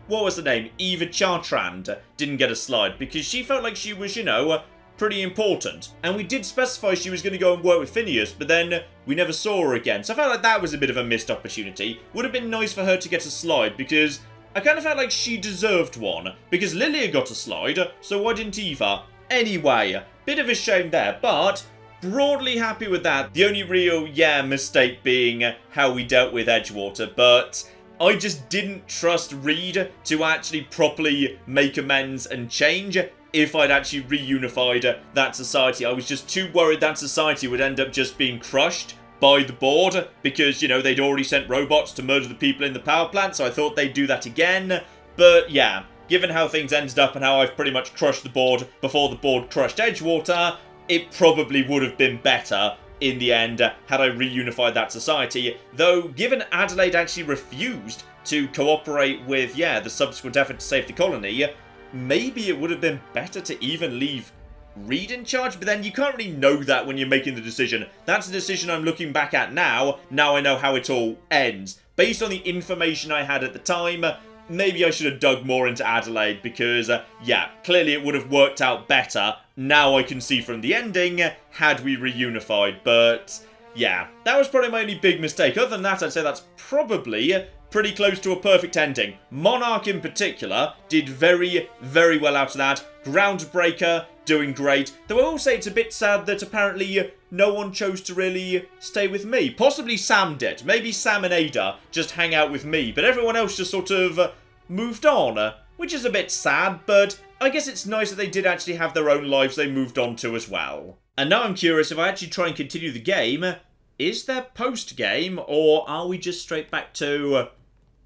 what was the name? Eva Chartrand didn't get a slide, because she felt like she was, you know, pretty important. And we did specify she was going to go and work with Phineas, but then we never saw her again. So I felt like that was a bit of a missed opportunity. Would have been nice for her to get a slide, because I kind of felt like she deserved one. Because Lilia got a slide, so why didn't Eva? Anyway, bit of a shame there, but broadly happy with that. The only real, yeah, mistake being how we dealt with Edgewater, but I just didn't trust Reed to actually properly make amends and change if I'd actually reunified that society. I was just too worried that society would end up just being crushed by the board because, you know, they'd already sent robots to murder the people in the power plant, so I thought they'd do that again. But yeah, given how things ended up and how I've pretty much crushed the board before the board crushed Edgewater, it probably would have been better in the end had I reunified that society. Though, given Adelaide actually refused to cooperate with, yeah, the subsequent effort to save the colony, maybe it would have been better to even leave Reed in charge, but then you can't really know that when you're making the decision. That's a decision I'm looking back at now. Now I know how it all ends. Based on the information I had at the time, maybe I should have dug more into Adelaide because, yeah, clearly it would have worked out better. Now I can see from the ending had we reunified, but yeah, that was probably my only big mistake. Other than that, I'd say that's probably pretty close to a perfect ending. Monarch in particular did very, very well out of that. Groundbreaker, doing great. Though I will say it's a bit sad that apparently no one chose to really stay with me. Possibly Sam did. Maybe Sam and Ada just hang out with me, but everyone else just sort of moved on. which is a bit sad, but I guess it's nice that they did actually have their own lives they moved on to as well. And now I'm curious, if I actually try and continue the game, is there post-game, or are we just straight back to...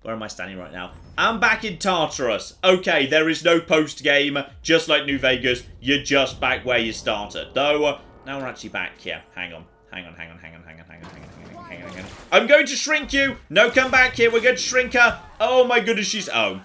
where am I standing right now? I'm back in Tartarus. Okay, there is no post-game, just like New Vegas, you're just back where you started. Though, now we're actually back here. Hang on. I'm going to shrink you! No, come back here, we're going to shrink her! Oh my goodness, she's... oh.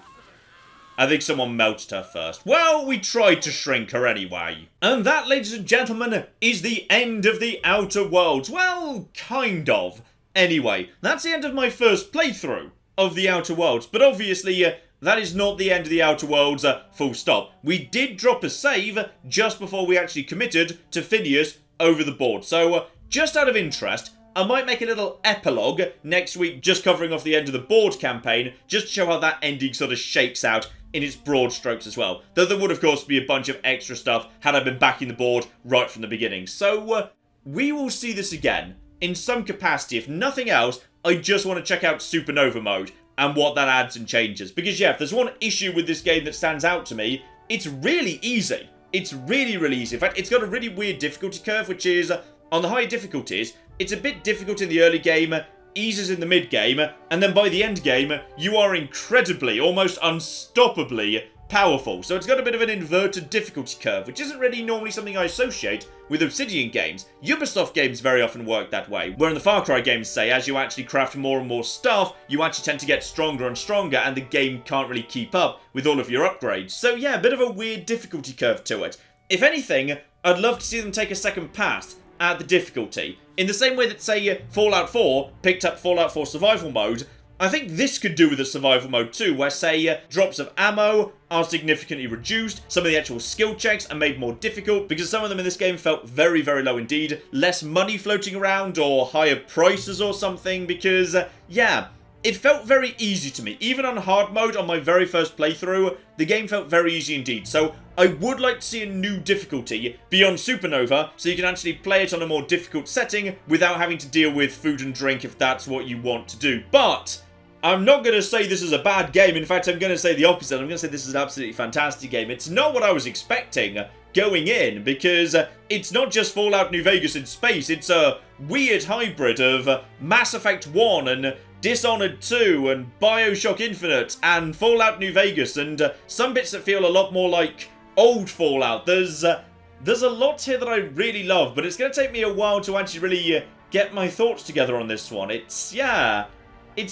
I think someone melted her first. Well, we tried to shrink her anyway. And that, ladies and gentlemen, is the end of the Outer Worlds. Well, kind of. Anyway, that's the end of my first playthrough of the Outer Worlds. But obviously, that is not the end of the Outer Worlds, full stop. We did drop a save just before we actually committed to Phineas over the board. So, just out of interest, I might make a little epilogue next week just covering off the end of the board campaign, just to show how that ending sort of shakes out in its broad strokes as well. Though there would, of course, be a bunch of extra stuff had I been backing the board right from the beginning. So, we will see this again in some capacity. If nothing else, I just want to check out Supernova Mode and what that adds and changes. Because, yeah, if there's one issue with this game that stands out to me, it's really easy. It's really, really easy. In fact, it's got a really weird difficulty curve, which is, on the higher difficulties, it's a bit difficult in the early game, eases in the mid game, and then by the end game, you are incredibly, almost unstoppably powerful. So it's got a bit of an inverted difficulty curve, which isn't really normally something I associate with Obsidian games. Ubisoft games very often work that way, where in the Far Cry games, say, as you actually craft more and more stuff, you actually tend to get stronger and stronger, and the game can't really keep up with all of your upgrades. So yeah, a bit of a weird difficulty curve to it. If anything, I'd love to see them take a second pass at the difficulty. In the same way that, say, Fallout 4 picked up Fallout 4 Survival Mode, I think this could do with a Survival Mode too, where, say, drops of ammo are significantly reduced, some of the actual skill checks are made more difficult, because some of them in this game felt very, very low indeed, less money floating around, or higher prices or something, because, yeah, it felt very easy to me. Even on hard mode on my very first playthrough, the game felt very easy indeed. So I would like to see a new difficulty beyond Supernova, so you can actually play it on a more difficult setting without having to deal with food and drink if that's what you want to do. But I'm not going to say this is a bad game. In fact, I'm going to say the opposite. I'm going to say this is an absolutely fantastic game. It's not what I was expecting going in, because it's not just Fallout New Vegas in space. It's a weird hybrid of Mass Effect 1 and Dishonored 2 and Bioshock Infinite and Fallout New Vegas, and some bits that feel a lot more like old Fallout. There's a lot here that I really love, but it's going to take me a while to actually really get my thoughts together on this one. It's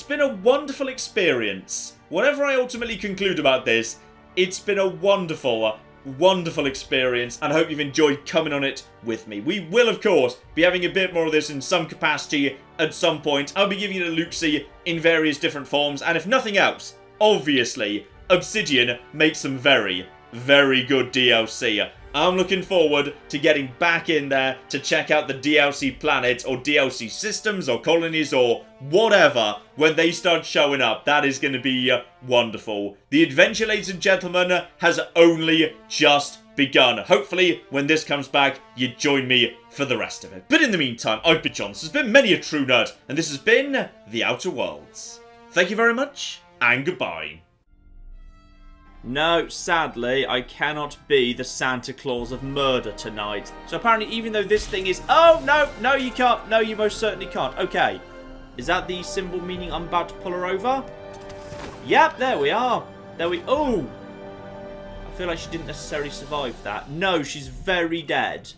been a wonderful experience. Whatever I ultimately conclude about this, it's been a wonderful experience, and I hope you've enjoyed coming on it with me. We will, of course, be having a bit more of this in some capacity at some point. I'll be giving it a look-see in various different forms, and if nothing else, obviously, Obsidian makes some very, very good DLC. I'm looking forward to getting back in there to check out the DLC planets or DLC systems or colonies or whatever when they start showing up. That is going to be wonderful. The adventure, ladies and gentlemen, has only just begun. Hopefully, when this comes back, you join me for the rest of it. But in the meantime, I've been John. This has been Many a True Nerd, and this has been The Outer Worlds. Thank you very much, and goodbye. No, sadly, I cannot be the Santa Claus of murder tonight. So apparently, even though this thing is... oh, no, you can't. No, you most certainly can't. Okay. Is that the symbol meaning I'm about to pull her over? Yep, there we are. Oh! I feel like she didn't necessarily survive that. No, she's very dead.